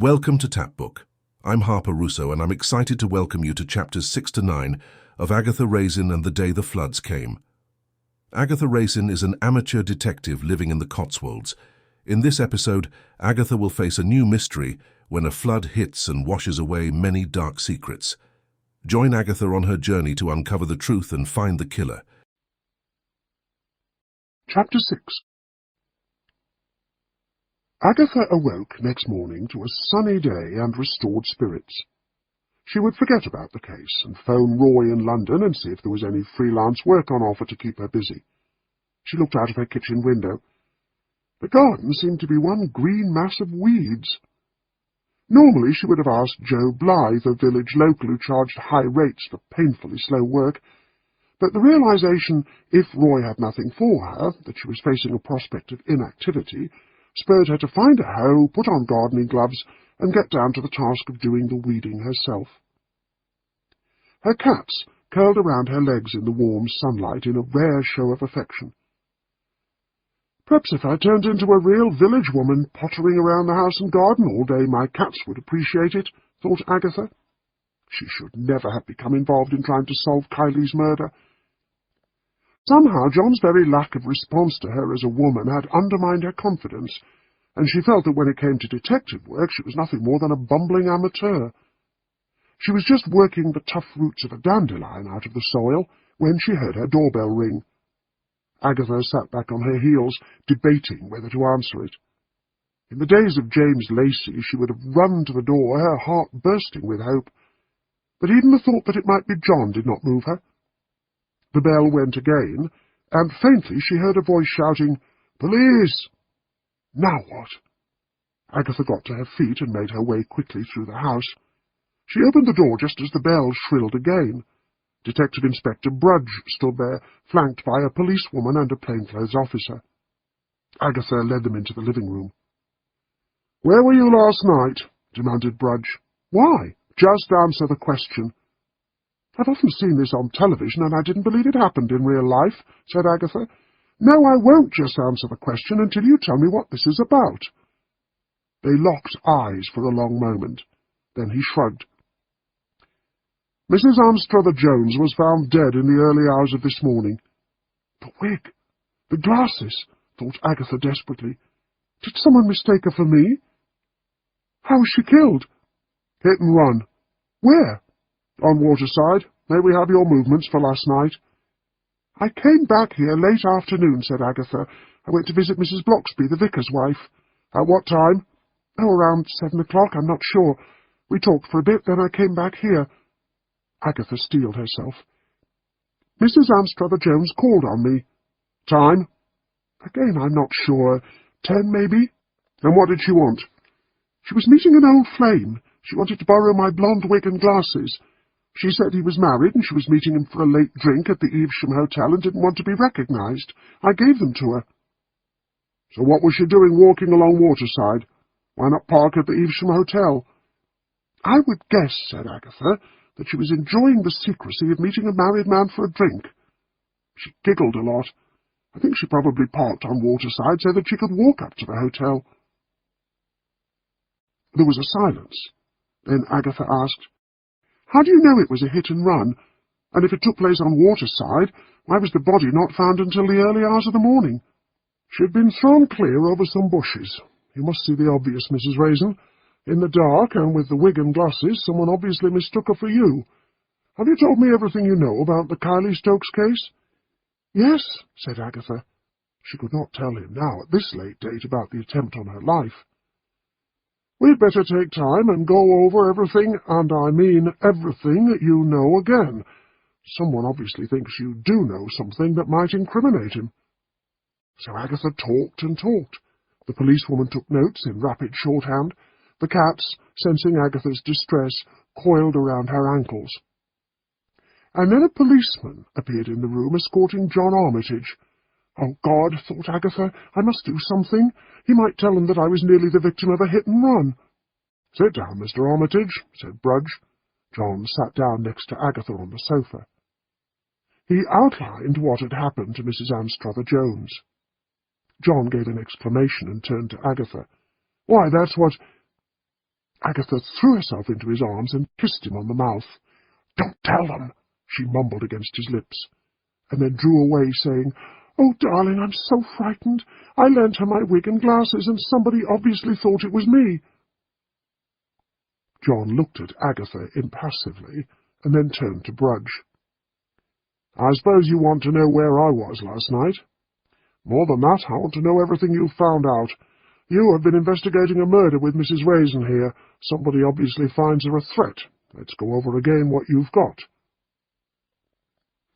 Welcome to Tapbook. I'm Harper Russo, and I'm excited to welcome you to chapters 6 to 9 of Agatha Raisin and the Day the Floods Came. Agatha Raisin is an amateur detective living in the Cotswolds. In this episode, Agatha will face a new mystery when a flood hits and washes away many dark secrets. Join Agatha on her journey to uncover the truth and find the killer. Chapter 6. Agatha awoke next morning to a sunny day and restored spirits. She would forget about the case and phone Roy in London and see if there was any freelance work on offer to keep her busy. She looked out of her kitchen window. The garden seemed to be one green mass of weeds. Normally she would have asked Joe Blythe, a village local who charged high rates for painfully slow work, but the realization, if Roy had nothing for her, that she was facing a prospect of inactivity, spurred her to find a hoe, put on gardening gloves, and get down to the task of doing the weeding herself. Her cats curled around her legs in the warm sunlight in a rare show of affection. Perhaps if I turned into a real village woman, pottering around the house and garden all day, my cats would appreciate it, thought Agatha. She should never have become involved in trying to solve Kylie's murder. Somehow John's very lack of response to her as a woman had undermined her confidence, and she felt that when it came to detective work she was nothing more than a bumbling amateur. She was just working the tough roots of a dandelion out of the soil when she heard her doorbell ring. Agatha sat back on her heels, debating whether to answer it. In the days of James Lacey she would have run to the door, her heart bursting with hope, but even the thought that it might be John did not move her. The bell went again, and faintly she heard a voice shouting, "Police!" Now what? Agatha got to her feet and made her way quickly through the house. She opened the door just as the bell shrilled again. Detective Inspector Brudge stood there, flanked by a policewoman and a plainclothes officer. Agatha led them into the living room. "Where were you last night?" demanded Brudge. "Why? Just answer the question." "I've often seen this on television, and I didn't believe it happened in real life," said Agatha. "No, I won't just answer the question until you tell me what this is about." They locked eyes for a long moment. Then he shrugged. "Mrs. Anstruther-Jones was found dead in the early hours of this morning." "The wig! The glasses!" thought Agatha desperately. "Did someone mistake her for me?" "How was she killed?" "Hit and run." "Where?" "On Waterside. May we have your movements for last night?" "I came back here late afternoon," said Agatha. "I went to visit Mrs. Bloxby, the vicar's wife." "At what time?" "Oh, around 7 o'clock, I'm not sure. We talked for a bit, then I came back here." Agatha steeled herself. "Mrs. Anstruther-Jones called on me." "Time?" "Again, I'm not sure. 10, maybe." "And what did she want?" "She was meeting an old flame. She wanted to borrow my blonde wig and glasses. She said he was married, and she was meeting him for a late drink at the Evesham Hotel and didn't want to be recognized. I gave them to her." "So what was she doing walking along Waterside? Why not park at the Evesham Hotel?" "I would guess," said Agatha, "that she was enjoying the secrecy of meeting a married man for a drink. She giggled a lot. I think she probably parked on Waterside so that she could walk up to the hotel." There was a silence. Then Agatha asked, "How do you know it was a hit and run? And if it took place on Waterside, why was the body not found until the early hours of the morning?" "She had been thrown clear over some bushes. You must see the obvious, Mrs. Raisin. In the dark, and with the wig and glasses, someone obviously mistook her for you. Have you told me everything you know about the Kylie Stokes case?" "Yes," said Agatha. She could not tell him now, at this late date, about the attempt on her life. "We'd better take time and go over everything, and I mean everything, you know again. Someone obviously thinks you do know something that might incriminate him." So Agatha talked and talked. The policewoman took notes in rapid shorthand. The cats, sensing Agatha's distress, coiled around her ankles. And then a policeman appeared in the room, escorting John Armitage. "Oh, God," thought Agatha, "I must do something. He might tell him that I was nearly the victim of a hit-and-run." "Sit down, Mr. Armitage," said Brudge. John sat down next to Agatha on the sofa. He outlined what had happened to Mrs. Anstruther-Jones. John gave an exclamation and turned to Agatha. "Why, that's what—" Agatha threw herself into his arms and kissed him on the mouth. "Don't tell them," she mumbled against his lips, and then drew away, saying, "Oh, darling, I'm so frightened. I lent her my wig and glasses, and somebody obviously thought it was me." John looked at Agatha impassively, and then turned to Brudge. "I suppose you want to know where I was last night? More than that, I want to know everything you've found out. You have been investigating a murder with Mrs. Raisin here. Somebody obviously finds her a threat. Let's go over again what you've got."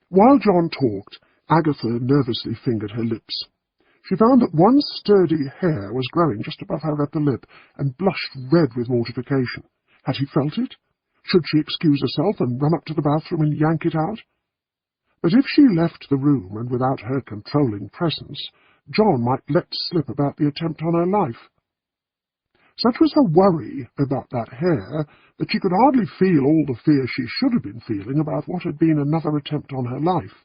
While John talked, Agatha nervously fingered her lips. She found that one sturdy hair was growing just above her upper lip, and blushed red with mortification. Had he felt it? Should she excuse herself and run up to the bathroom and yank it out? But if she left the room, and without her controlling presence, John might let slip about the attempt on her life. Such was her worry about that hair that she could hardly feel all the fear she should have been feeling about what had been another attempt on her life.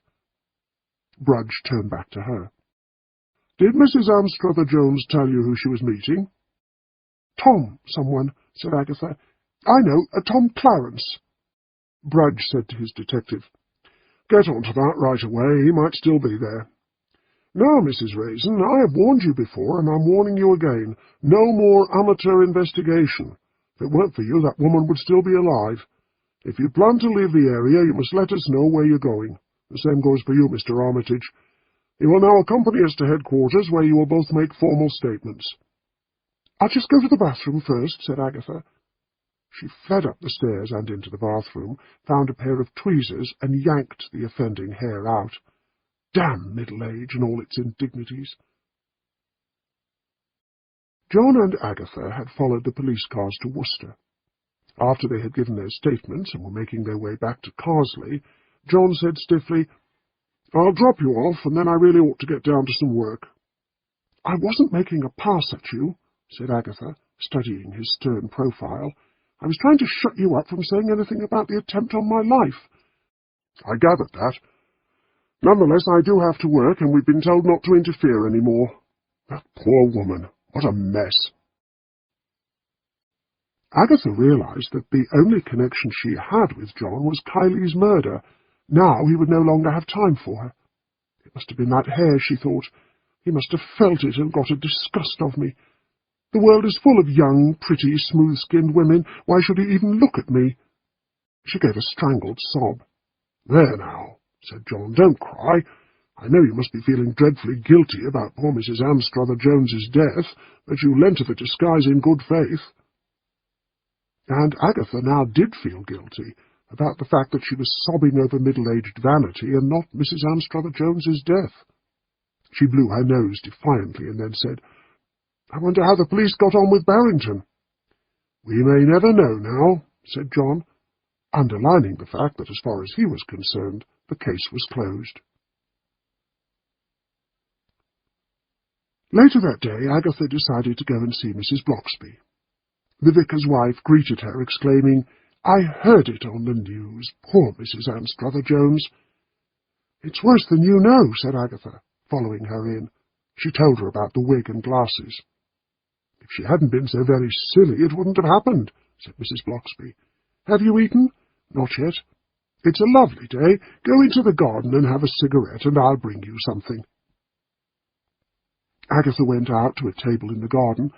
Brudge turned back to her. "Did Mrs. Anstruther-Jones tell you who she was meeting?" "Tom, someone," said Agatha. "I know, Tom Clarence." Brudge said to his detective, "Get on to that right away. He might still be there. Now, Mrs. Raisin, I have warned you before, and I'm warning you again. No more amateur investigation. If it weren't for you, that woman would still be alive. If you plan to leave the area, you must let us know where you're going. The same goes for you, Mr. Armitage. You will now accompany us to headquarters, where you will both make formal statements." "I'll just go to the bathroom first," said Agatha. She fled up the stairs and into the bathroom, found a pair of tweezers, and yanked the offending hair out. Damn middle age and all its indignities. John and Agatha had followed the police cars to Worcester. After they had given their statements and were making their way back to Carsley, John said stiffly, "I'll drop you off, and then I really ought to get down to some work." "I wasn't making a pass at you," said Agatha, studying his stern profile. "I was trying to shut you up from saying anything about the attempt on my life." "I gathered that. Nonetheless, I do have to work, and we've been told not to interfere any more. That poor woman. What a mess." Agatha realized that the only connection she had with John was Kylie's murder. Now he would no longer have time for her. It must have been that hair, she thought. He must have felt it and got a disgust of me. The world is full of young, pretty, smooth-skinned women. Why should he even look at me? She gave a strangled sob. "There now," said John, "don't cry. I know you must be feeling dreadfully guilty about poor Mrs. Anstruther-Jones's death, but you lent her the disguise in good faith." And Agatha now did feel guilty about the fact that she was sobbing over middle-aged vanity and not Mrs. Anstruther-Jones's death. She blew her nose defiantly and then said, "I wonder how the police got on with Barrington." "We may never know now," said John, underlining the fact that as far as he was concerned, the case was closed. Later that day, Agatha decided to go and see Mrs. Bloxby. The vicar's wife greeted her, exclaiming, "I heard it on the news. Poor Mrs. Anstruther-Jones." "It's worse than you know," said Agatha, following her in. She told her about the wig and glasses. "If she hadn't been so very silly, it wouldn't have happened," said Mrs. Bloxby. "Have you eaten?" "Not yet." "It's a lovely day. Go into the garden and have a cigarette, and I'll bring you something." Agatha went out to a table in the garden,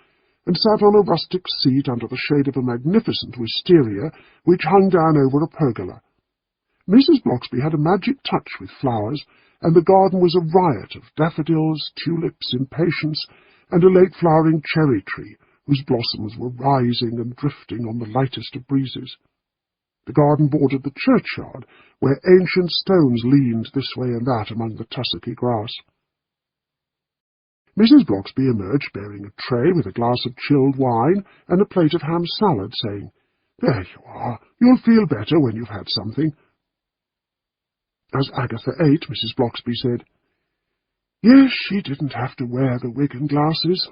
and sat on a rustic seat under the shade of a magnificent wisteria which hung down over a pergola. Mrs. Bloxby had a magic touch with flowers, and the garden was a riot of daffodils, tulips, impatiens, and a late-flowering cherry-tree, whose blossoms were rising and drifting on the lightest of breezes. The garden bordered the churchyard, where ancient stones leaned this way and that among the tussocky grass. Mrs. Bloxby emerged bearing a tray with a glass of chilled wine and a plate of ham salad, saying, "There you are. You'll feel better when you've had something." As Agatha ate, Mrs. Bloxby said, "Yes, she didn't have to wear the wig and glasses.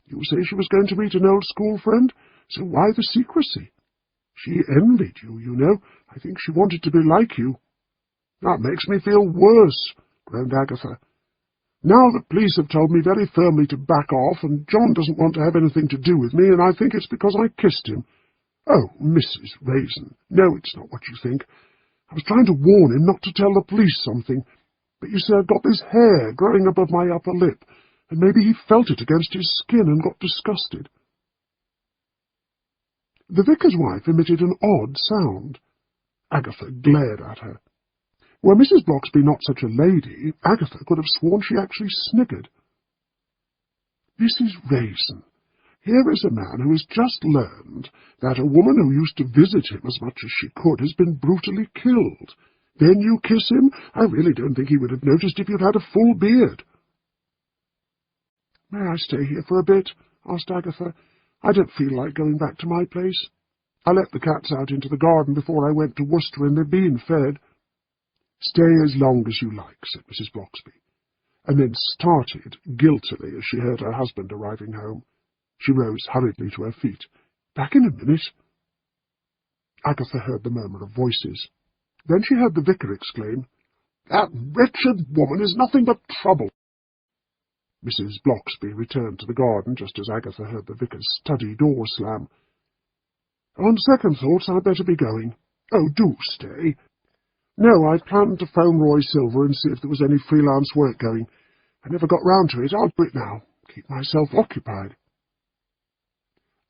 You say she was going to meet an old school friend, so why the secrecy? She envied you, you know. I think she wanted to be like you." "That makes me feel worse," groaned Agatha. "Now the police have told me very firmly to back off, and John doesn't want to have anything to do with me, and I think it's because I kissed him. "Oh, Mrs. Raisin. No, it's not what you think. I was trying to warn him not to tell the police something, but you see I've got this hair growing above my upper lip, and maybe he felt it against his skin and got disgusted." The vicar's wife emitted an odd sound. Agatha glared at her. Were Mrs. Bloxby not such a lady, Agatha could have sworn she actually sniggered. "Mrs. Raisin, here is a man who has just learned that a woman who used to visit him as much as she could has been brutally killed. Then you kiss him? I really don't think he would have noticed if you'd had a full beard." "May I stay here for a bit?" asked Agatha. "I don't feel like going back to my place. I let the cats out into the garden before I went to Worcester, and they're being fed." "Stay as long as you like," said Mrs. Bloxby, and then started guiltily as she heard her husband arriving home. She rose hurriedly to her feet. "Back in a minute." Agatha heard the murmur of voices. Then she heard the vicar exclaim, "That wretched woman is nothing but trouble." Mrs. Bloxby returned to the garden just as Agatha heard the vicar's study door slam. "On second thoughts, I'd better be going." "Oh, do stay." "No, I'd planned to phone Roy Silver and see if there was any freelance work going. I never got round to it. I'll do it now. Keep myself occupied."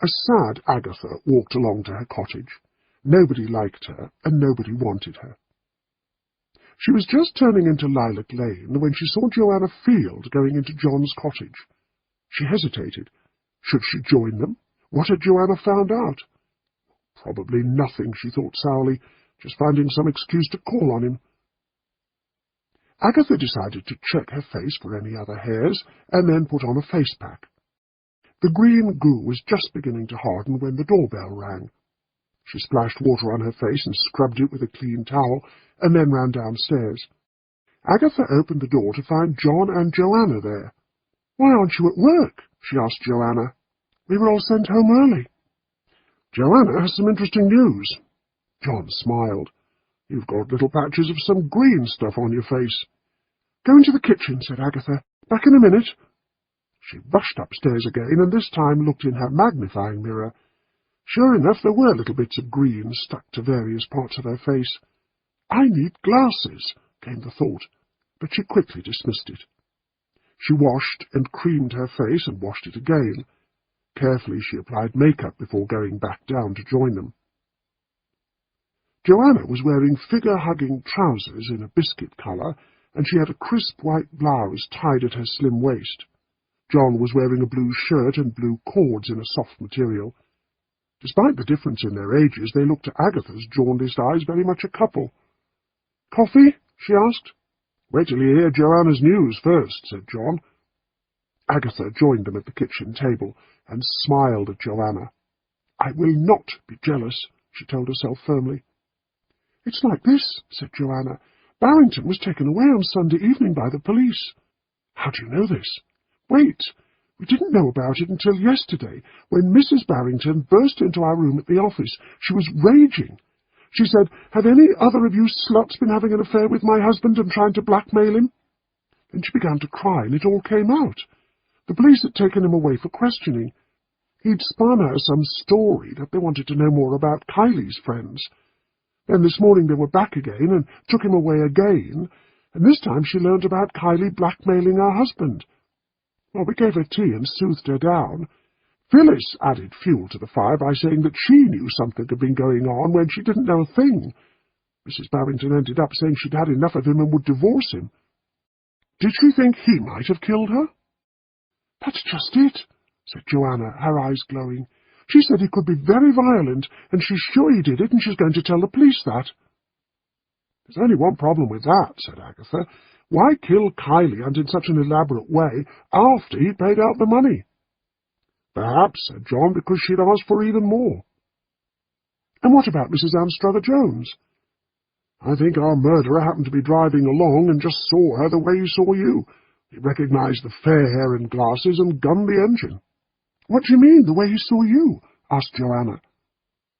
A sad Agatha walked along to her cottage. Nobody liked her, and nobody wanted her. She was just turning into Lilac Lane when she saw Joanna Field going into John's cottage. She hesitated. Should she join them? What had Joanna found out? Probably nothing, she thought sourly, just finding some excuse to call on him. Agatha decided to check her face for any other hairs, and then put on a face pack. The green goo was just beginning to harden when the doorbell rang. She splashed water on her face and scrubbed it with a clean towel, and then ran downstairs. Agatha opened the door to find John and Joanna there. "Why aren't you at work?" she asked Joanna. "We were all sent home early." "Joanna has some interesting news." John smiled. "You've got little patches of some green stuff on your face." "Go into the kitchen," said Agatha. "Back in a minute." She rushed upstairs again, and this time looked in her magnifying mirror. Sure enough, there were little bits of green stuck to various parts of her face. "I need glasses," came the thought, but she quickly dismissed it. She washed and creamed her face and washed it again. Carefully she applied makeup before going back down to join them. Joanna was wearing figure-hugging trousers in a biscuit colour, and she had a crisp white blouse tied at her slim waist. John was wearing a blue shirt and blue cords in a soft material. Despite the difference in their ages, they looked to Agatha's jaundiced eyes very much a couple. "Coffee?" she asked. "Wait till you hear Joanna's news first," said John. Agatha joined them at the kitchen table and smiled at Joanna. "I will not be jealous," she told herself firmly. "It's like this," said Joanna. "Barrington was taken away on Sunday evening by the police." "How do you know this?" "Wait. We didn't know about it until yesterday, when Mrs. Barrington burst into our room at the office. She was raging. She said, 'Have any other of you sluts been having an affair with my husband and trying to blackmail him?' Then she began to cry, and it all came out. The police had taken him away for questioning. He'd spun her some story that they wanted to know more about Kylie's friends. Then this morning they were back again and took him away again, and this time she learned about Kylie blackmailing her husband. Well, we gave her tea and soothed her down. Phyllis added fuel to the fire by saying that she knew something had been going on when she didn't know a thing. Mrs. Barrington ended up saying she'd had enough of him and would divorce him. Did she think he might have killed her?" "That's just it," said Joanna, her eyes glowing. "She said he could be very violent, and she's sure he did it, and she's going to tell the police that." "There's only one problem with that," said Agatha. "Why kill Kylie, and in such an elaborate way, after he'd paid out the money?" "Perhaps," said John, "because she'd asked for even more." "And what about Mrs. Anstruther-Jones?" "I think our murderer happened to be driving along and just saw her the way he saw you. He recognized the fair hair and glasses and gunned the engine." "What do you mean, the way he saw you?" asked Joanna.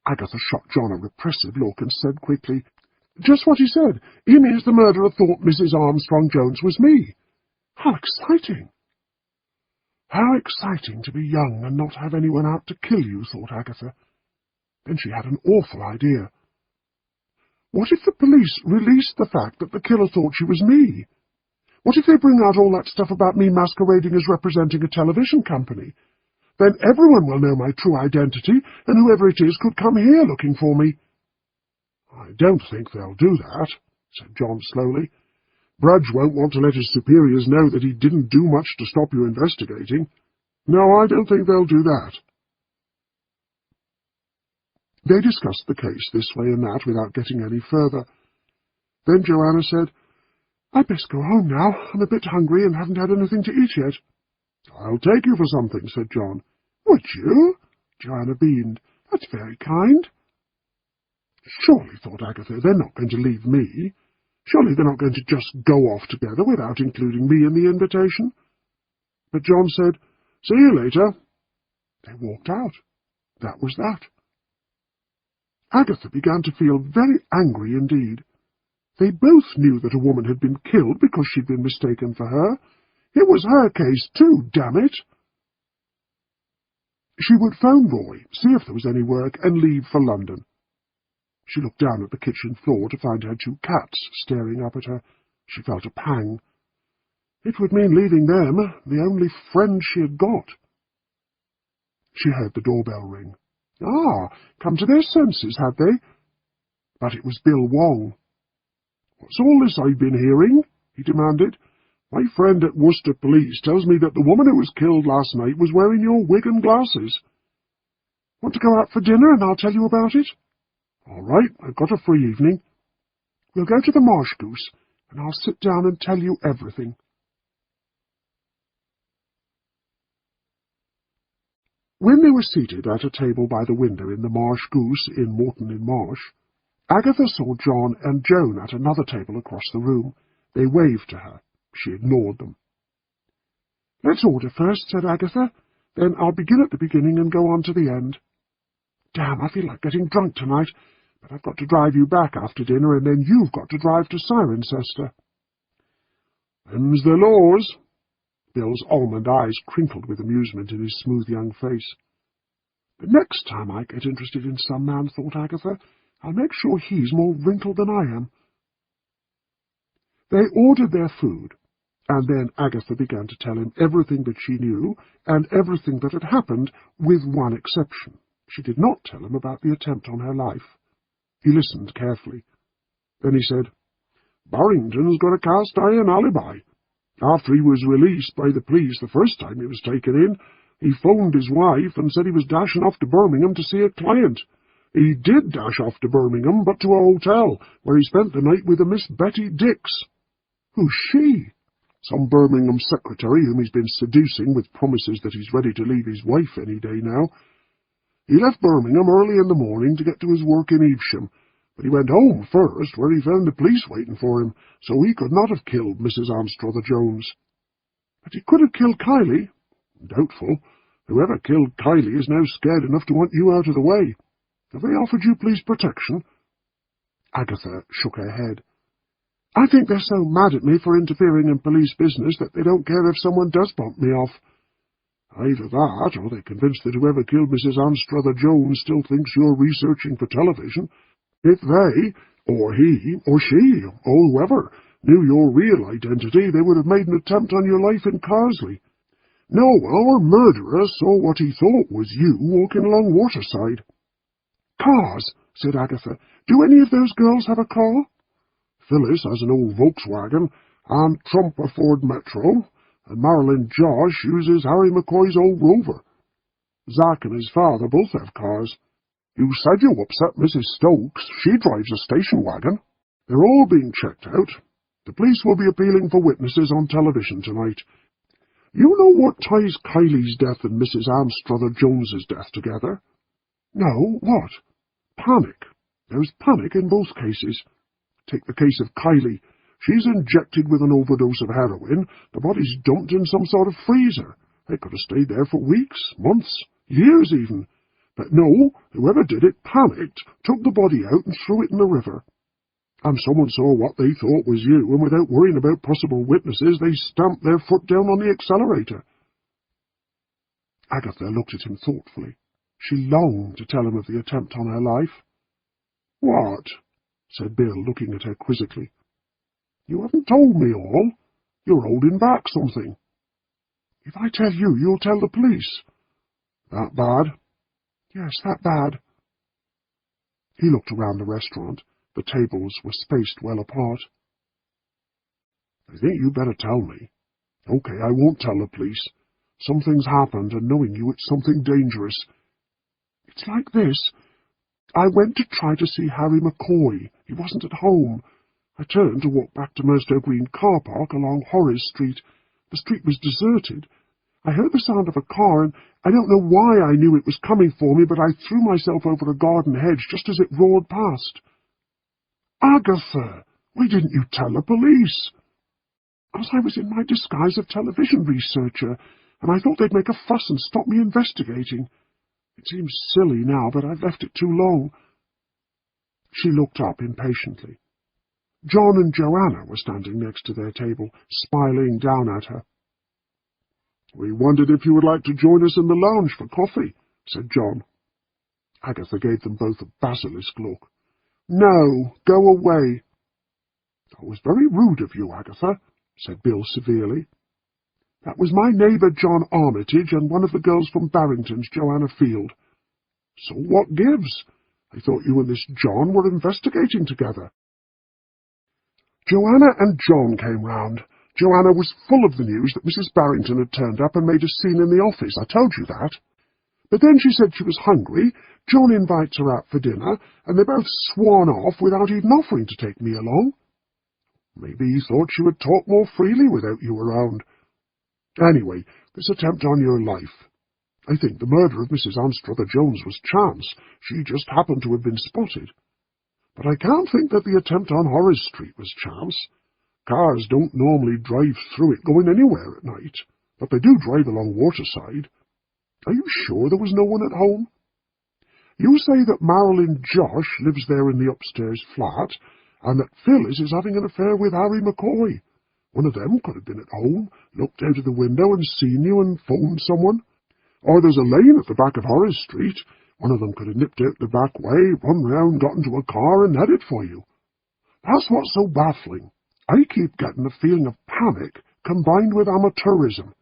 Agatha shot John a repressive look and said quickly, "Just what he said. He means the murderer thought Mrs. Armstrong-Jones was me." "How exciting!" "How exciting to be young and not have anyone out to kill you," thought Agatha. Then she had an awful idea. What if the police released the fact that the killer thought she was me? What if they bring out all that stuff about me masquerading as representing a television company? Then everyone will know my true identity, and whoever it is could come here looking for me. I don't think they'll do that, said John slowly. Brudge won't want to let his superiors know that he didn't do much to stop you investigating. No, I don't think they'll do that. They discussed the case this way and that without getting any further. Then Joanna said, I'd best go home now. I'm a bit hungry and haven't had anything to eat yet. I'll take you for something, said John. Would you? Joanna beamed. That's very kind. Surely, thought Agatha, they're not going to leave me. Surely they're not going to just go off together without including me in the invitation. But John said, See you later. They walked out. That was that. Agatha began to feel very angry indeed. They both knew that a woman had been killed because she'd been mistaken for her. It was her case too, damn it. She would phone Roy, see if there was any work, and leave for London. She looked down at the kitchen floor to find her two cats staring up at her. She felt a pang. It would mean leaving them, the only friends she had got. She heard the doorbell ring. Ah, come to their senses, had they? But it was Bill Wong. What's all this I've been hearing? He demanded. My friend at Worcester Police tells me that the woman who was killed last night was wearing your wig and glasses. Want to go out for dinner and I'll tell you about it? All right, I've got a free evening. We'll go to the Marsh Goose, and I'll sit down and tell you everything. When they were seated at a table by the window in the Marsh Goose in Morton-in-Marsh, Agatha saw John and Joan at another table across the room. They waved to her. She ignored them. Let's order first, said Agatha. Then I'll begin at the beginning and go on to the end. Damn, I feel like getting drunk tonight, but I've got to drive you back after dinner, and then you've got to drive to Cirencester. Them's the laws. Bill's almond eyes crinkled with amusement in his smooth young face. The next time I get interested in some man, thought Agatha, I'll make sure he's more wrinkled than I am. They ordered their food, and then Agatha began to tell him everything that she knew, and everything that had happened, with one exception. She did not tell him about the attempt on her life. He listened carefully. Then he said, Barrington's got a cast-iron alibi. After he was released by the police the first time he was taken in, he phoned his wife and said he was dashing off to Birmingham to see a client. He did dash off to Birmingham, but to a hotel, where he spent the night with a Miss Betty Dix. Who's she? Some Birmingham secretary whom he's been seducing with promises that he's ready to leave his wife any day now. He left Birmingham early in the morning to get to his work in Evesham, but he went home first, where he found the police waiting for him, so he could not have killed Mrs. Anstruther-Jones. But he could have killed Kylie. Doubtful. Whoever killed Kylie is now scared enough to want you out of the way. Have they offered you police protection? Agatha shook her head. I think they're so mad at me for interfering in police business that they don't care if someone does bump me off. Either that, or they're convinced that whoever killed Mrs. Anstruther-Jones still thinks you're researching for television. If they, or he, or she, or whoever, knew your real identity, they would have made an attempt on your life in Carsley. No, our murderer saw what he thought was you walking along Waterside. Cars, said Agatha. Do any of those girls have a car? Phyllis has an old Volkswagen, Aunt Trump a Ford Metro, and Marilyn Josh uses Harry McCoy's old Rover. Zack and his father both have cars. You said you upset Mrs. Stokes. She drives a station wagon. They're all being checked out. The police will be appealing for witnesses on television tonight. You know what ties Kylie's death and Mrs. Anstruther-Jones's death together? No, what? Panic. There's panic in both cases. Take the case of Kylie. She's injected with an overdose of heroin. The body's dumped in some sort of freezer. They could have stayed there for weeks, months, years even. But no, whoever did it panicked, took the body out and threw it in the river. And someone saw what they thought was you, and without worrying about possible witnesses, they stamped their foot down on the accelerator. Agatha looked at him thoughtfully. She longed to tell him of the attempt on her life. "What?" said Bill, looking at her quizzically. "You haven't told me all. You're holding back something." "If I tell you, you'll tell the police." "That bad?" "Yes, that bad." He looked around the restaurant. The tables were spaced well apart. "I think you'd better tell me." "Okay, I won't tell the police. Something's happened, and knowing you, it's something dangerous. It's like this. I went to try to see Harry McCoy. He wasn't at home. I turned to walk back to Merstow Green car park along Horace Street. The street was deserted. I heard the sound of a car, and I don't know why I knew it was coming for me, but I threw myself over a garden hedge just as it roared past." "Agatha, why didn't you tell the police?" "Because I was in my disguise of television researcher, and I thought they'd make a fuss and stop me investigating. It seems silly now, but I've left it too long." She looked up impatiently. John and Joanna were standing next to their table, smiling down at her. "We wondered if you would like to join us in the lounge for coffee," said John. Agatha gave them both a basilisk look. "No, go away." "That was very rude of you, Agatha," said Bill severely. "That was my neighbour John Armitage and one of the girls from Barrington's, Joanna Field." "So what gives? I thought you and this John were investigating together." "Joanna and John came round. Joanna was full of the news that Mrs. Barrington had turned up and made a scene in the office. I told you that. But then she said she was hungry. John invites her out for dinner, and they both swan off without even offering to take me along. Maybe he thought she would talk more freely without you around. Anyway, this attempt on your life. I think the murder of Mrs. Anstruther-Jones was chance. She just happened to have been spotted. But I can't think that the attempt on Horace Street was chance. Cars don't normally drive through it going anywhere at night, but they do drive along Waterside. Are you sure there was no one at home? You say that Marilyn Josh lives there in the upstairs flat, and that Phyllis is having an affair with Harry McCoy. One of them could have been at home, looked out of the window and seen you and phoned someone. Or there's a lane at the back of Horace Street. One of them could have nipped out the back way, run round, got into a car, and headed for you. That's what's so baffling. I keep getting a feeling of panic combined with amateurism.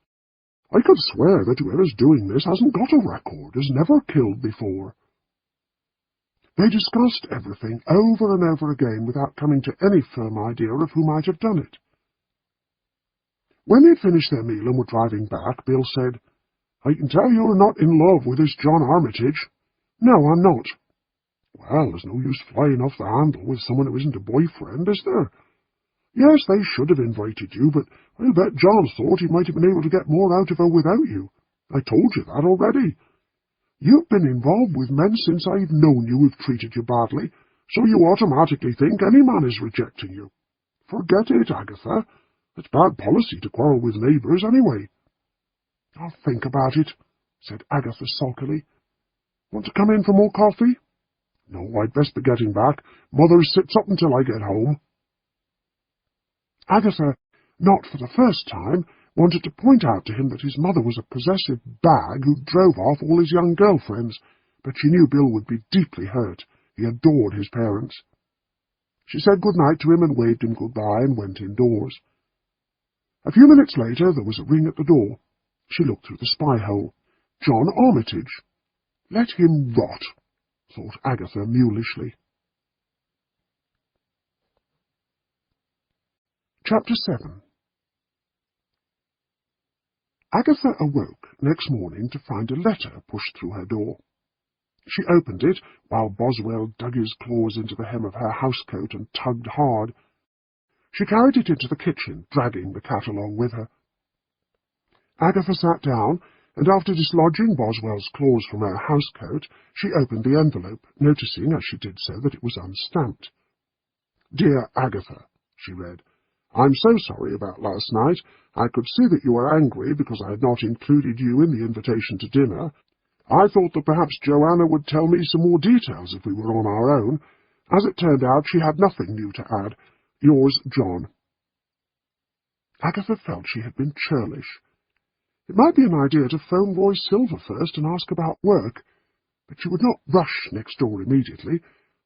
I could swear that whoever's doing this hasn't got a record, has never killed before." They discussed everything over and over again without coming to any firm idea of who might have done it. When they'd finished their meal and were driving back, Bill said, "I can tell you're not in love with this John Armitage." "No, I'm not." "Well, there's no use flying off the handle with someone who isn't a boyfriend, is there? Yes, they should have invited you, but I'll bet John thought he might have been able to get more out of her without you. I told you that already. You've been involved with men since I've known you who've treated you badly, so you automatically think any man is rejecting you. Forget it, Agatha. It's bad policy to quarrel with neighbours anyway." "I'll think about it," said Agatha sulkily. "Want to come in for more coffee?" "No, I'd best be getting back. Mother sits up until I get home." Agatha, not for the first time, wanted to point out to him that his mother was a possessive bag who drove off all his young girlfriends, but she knew Bill would be deeply hurt. He adored his parents. She said good night to him and waved him goodbye and went indoors. A few minutes later there was a ring at the door. She looked through the spy-hole. John Armitage. Let him rot, thought Agatha mulishly. Chapter 7. Agatha awoke next morning to find a letter pushed through her door. She opened it while Boswell dug his claws into the hem of her housecoat and tugged hard. She carried it into the kitchen, dragging the cat along with her. Agatha sat down, and after dislodging Boswell's claws from her housecoat, she opened the envelope, noticing as she did so that it was unstamped. "Dear Agatha," she read, "I'm so sorry about last night. I could see that you were angry because I had not included you in the invitation to dinner. I thought that perhaps Joanna would tell me some more details if we were on our own. As it turned out, she had nothing new to add. Yours, John." Agatha felt she had been churlish. It might be an idea to phone Roy Silver first and ask about work. But she would not rush next door immediately.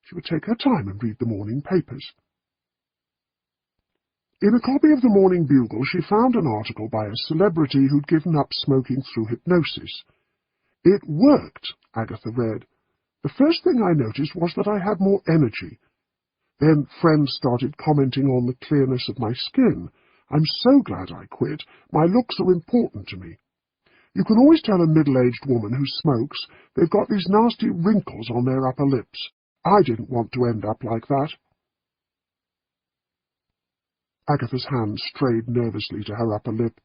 She would take her time and read the morning papers. In a copy of the Morning Bugle she found an article by a celebrity who'd given up smoking through hypnosis. It worked, Agatha read. The first thing I noticed was that I had more energy. Then friends started commenting on the clearness of my skin. I'm so glad I quit. My looks are important to me. You can always tell a middle-aged woman who smokes they've got these nasty wrinkles on their upper lips. I didn't want to end up like that. Agatha's hand strayed nervously to her upper lip.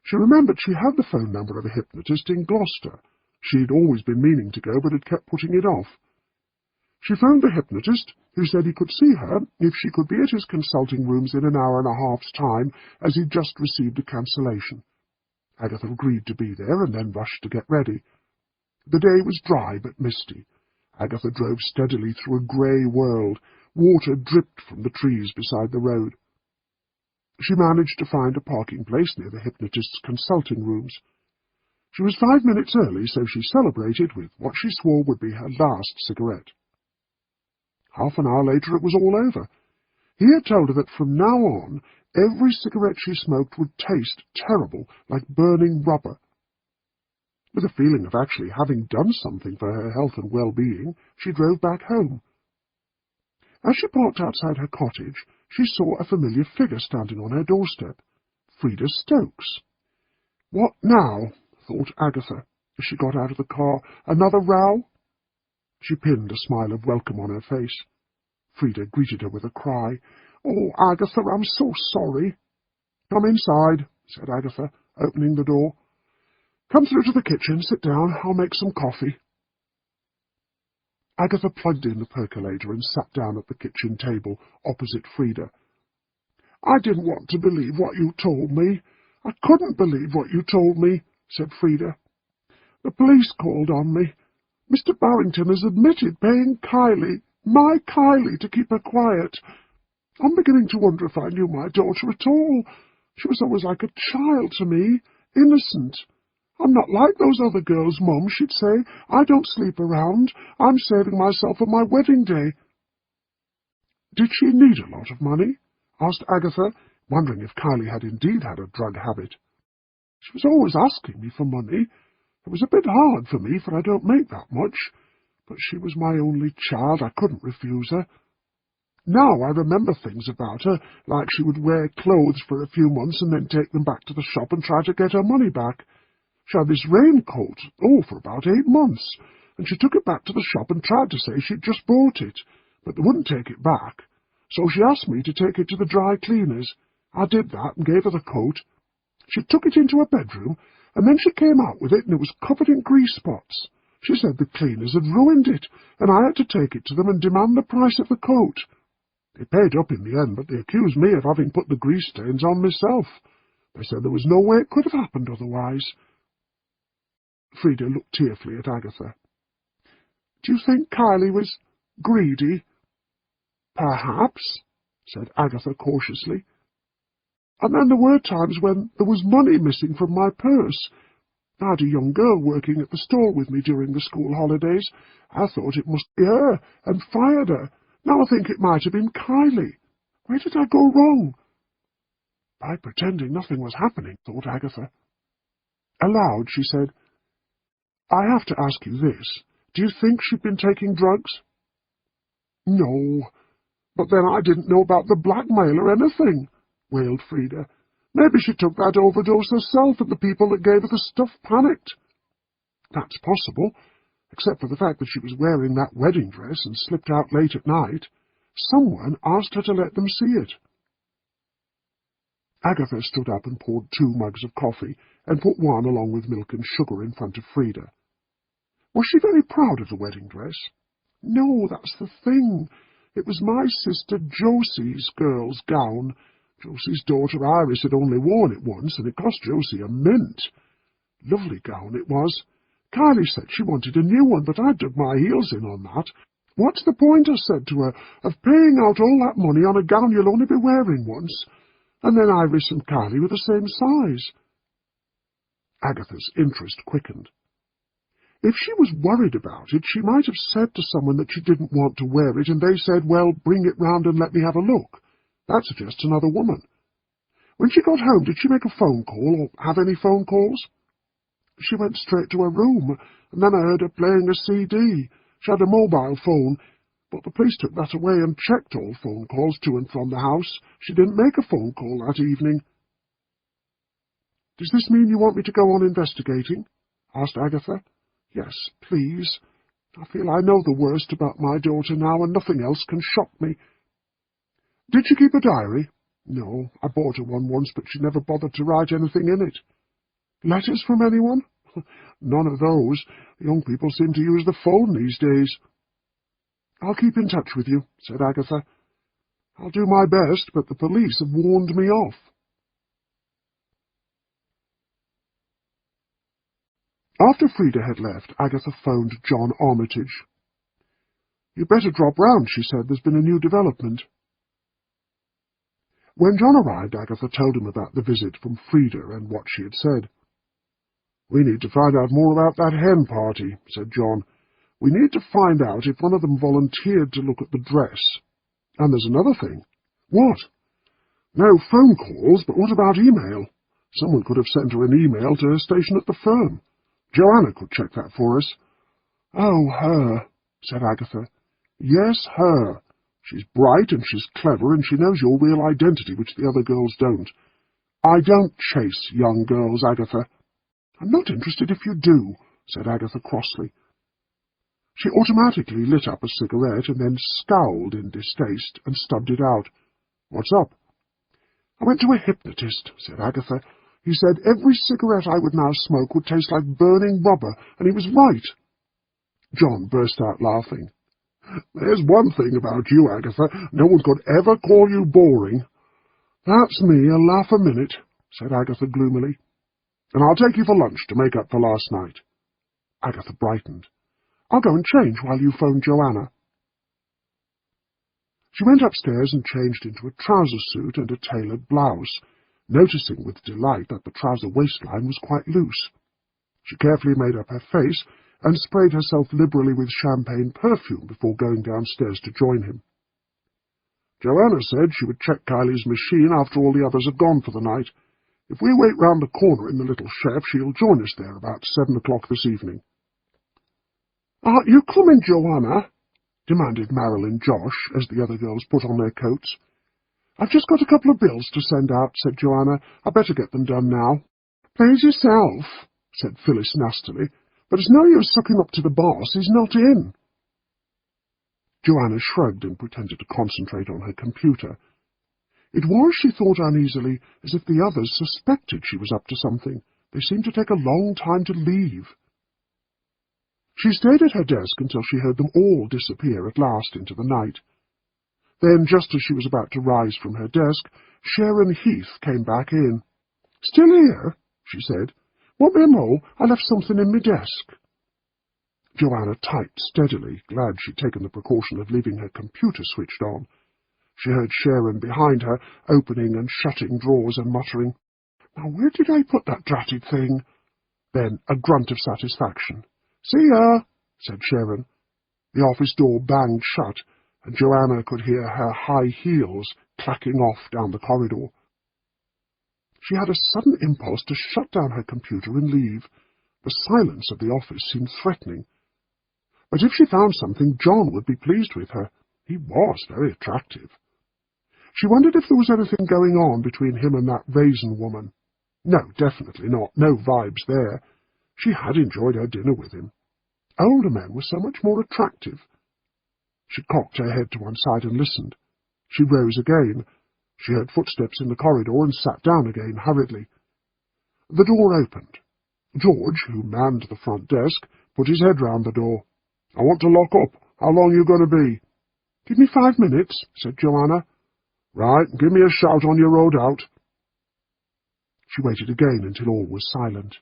She remembered she had the phone number of a hypnotist in Gloucester. She'd always been meaning to go, but had kept putting it off. She phoned the hypnotist, who said he could see her if she could be at his consulting rooms in an hour and a half's time, as he'd just received a cancellation. Agatha agreed to be there, and then rushed to get ready. The day was dry but misty. Agatha drove steadily through a grey world. Water dripped from the trees beside the road. She managed to find a parking place near the hypnotist's consulting rooms. She was 5 minutes early, so she celebrated with what she swore would be her last cigarette. Half an hour later it was all over. He had told her that from now on every cigarette she smoked would taste terrible, like burning rubber. With a feeling of actually having done something for her health and well-being, she drove back home. As she parked outside her cottage, she saw a familiar figure standing on her doorstep. Frida Stokes. What now? Thought Agatha, as she got out of the car. Another row? She pinned a smile of welcome on her face. Frida greeted her with a cry. Oh, Agatha, I'm so sorry. Come inside, said Agatha, opening the door. Come through to the kitchen, sit down, I'll make some coffee. Agatha plugged in the percolator and sat down at the kitchen table, opposite Frida. I didn't want to believe what you told me. I couldn't believe what you told me, said Frida. The police called on me. Mr. Barrington has admitted paying Kylie, my Kylie, to keep her quiet. I'm beginning to wonder if I knew my daughter at all. She was always like a child to me, innocent. I'm not like those other girls, Mum, she'd say. I don't sleep around. I'm saving myself for my wedding day. Did she need a lot of money? Asked Agatha, wondering if Kylie had indeed had a drug habit. She was always asking me for money. It was a bit hard for me, for I don't make that much. But she was my only child. I couldn't refuse her. Now I remember things about her, like she would wear clothes for a few months and then take them back to the shop and try to get her money back. She had this raincoat, for about 8 months, and she took it back to the shop and tried to say she'd just bought it, but they wouldn't take it back. So she asked me to take it to the dry cleaners. I did that and gave her the coat. She took it into her bedroom, and then she came out with it, and it was covered in grease spots. She said the cleaners had ruined it, and I had to take it to them and demand the price of the coat. They paid up in the end, but they accused me of having put the grease stains on myself. They said there was no way it could have happened otherwise. Frida looked tearfully at Agatha. Do you think Kylie was greedy? Perhaps, said Agatha cautiously. And then there were times when there was money missing from my purse. I had a young girl working at the store with me during the school holidays. I thought it must be her, and fired her. Now I think it might have been Kylie. Where did I go wrong? By pretending nothing was happening, thought Agatha. Aloud she said, I have to ask you this. Do you think she'd been taking drugs? No, but then I didn't know about the blackmail or anything, wailed Frida. Maybe she took that overdose herself and the people that gave her the stuff panicked. That's possible, except for the fact that she was wearing that wedding dress and slipped out late at night. Someone asked her to let them see it. Agatha stood up and poured 2 mugs of coffee and put one along with milk and sugar in front of Frida. Was she very proud of the wedding dress? No, that's the thing. It was my sister Josie's girl's gown. Josie's daughter Iris had only worn it once, and it cost Josie a mint. Lovely gown it was. Kylie said she wanted a new one, but I dug my heels in on that. What's the point, I said to her, of paying out all that money on a gown you'll only be wearing once? And then Iris and Kylie were the same size. Agatha's interest quickened. If she was worried about it, she might have said to someone that she didn't want to wear it, and they said, well, bring it round and let me have a look. That suggests another woman. When she got home, did she make a phone call or have any phone calls? She went straight to her room, and then I heard her playing a CD. She had a mobile phone, but the police took that away and checked all phone calls to and from the house. She didn't make a phone call that evening. Does this mean you want me to go on investigating? Asked Agatha. Yes, please. I feel I know the worst about my daughter now, and nothing else can shock me. Did she keep a diary? No, I bought her one once, but she never bothered to write anything in it. Letters from anyone? None of those. Young people seem to use the phone these days. I'll keep in touch with you, said Agatha. I'll do my best, but the police have warned me off. After Frida had left, Agatha phoned John Armitage. You'd better drop round, she said. There's been a new development. When John arrived, Agatha told him about the visit from Frida and what she had said. We need to find out more about that hen party, said John. We need to find out if one of them volunteered to look at the dress. And there's another thing. What? No phone calls, but what about email? Someone could have sent her an email to her station at the firm. Joanna could check that for us. Oh, her, said Agatha. Yes, her. She's bright and she's clever and she knows your real identity, which the other girls don't. I don't chase young girls, Agatha. I'm not interested if you do, said Agatha crossly. She automatically lit up a cigarette and then scowled in distaste and stubbed it out. What's up? I went to a hypnotist, said Agatha. He said every cigarette I would now smoke would taste like burning rubber, and he was right. John burst out laughing. There's one thing about you, Agatha. No one could ever call you boring. That's me, a laugh a minute, said Agatha gloomily. And I'll take you for lunch to make up for last night. Agatha brightened. I'll go and change while you phone Joanna. She went upstairs and changed into a trouser suit and a tailored blouse, noticing with delight that the trouser waistline was quite loose. She carefully made up her face and sprayed herself liberally with champagne perfume before going downstairs to join him. Joanna said she would check Kylie's machine after all the others had gone for the night. If we wait round the corner in the Little Chef, she'll join us there about 7 o'clock this evening. Aren't you coming, Joanna? Demanded Marilyn Josh, as the other girls put on their coats. I've just got a couple of bills to send out, said Joanna. I'd better get them done now. Please yourself, said Phyllis nastily, but it's no use sucking up to the boss. He's not in. Joanna shrugged and pretended to concentrate on her computer. It was, she thought uneasily, as if the others suspected she was up to something. They seemed to take a long time to leave. She stayed at her desk until she heard them all disappear at last into the night. Then, just as she was about to rise from her desk, Sharon Heath came back in. Still here? She said. Want me a mo? I left something in my desk. Joanna typed steadily, glad she'd taken the precaution of leaving her computer switched on. She heard Sharon behind her, opening and shutting drawers and muttering, Now where did I put that dratted thing? Then a grunt of satisfaction. See ya, said Sharon. The office door banged shut, and Joanna could hear her high heels clacking off down the corridor. She had a sudden impulse to shut down her computer and leave. The silence of the office seemed threatening. But if she found something, John would be pleased with her. He was very attractive. She wondered if there was anything going on between him and that Raisin woman. No, definitely not. No vibes there. She had enjoyed her dinner with him. Older men were so much more attractive. She cocked her head to one side and listened. She rose again. She heard footsteps in the corridor and sat down again hurriedly. The door opened. George, who manned the front desk, put his head round the door. I want to lock up. How long you going to be? Give me 5 minutes, said Joanna. Right, give me a shout on your road out. She waited again until all was silent.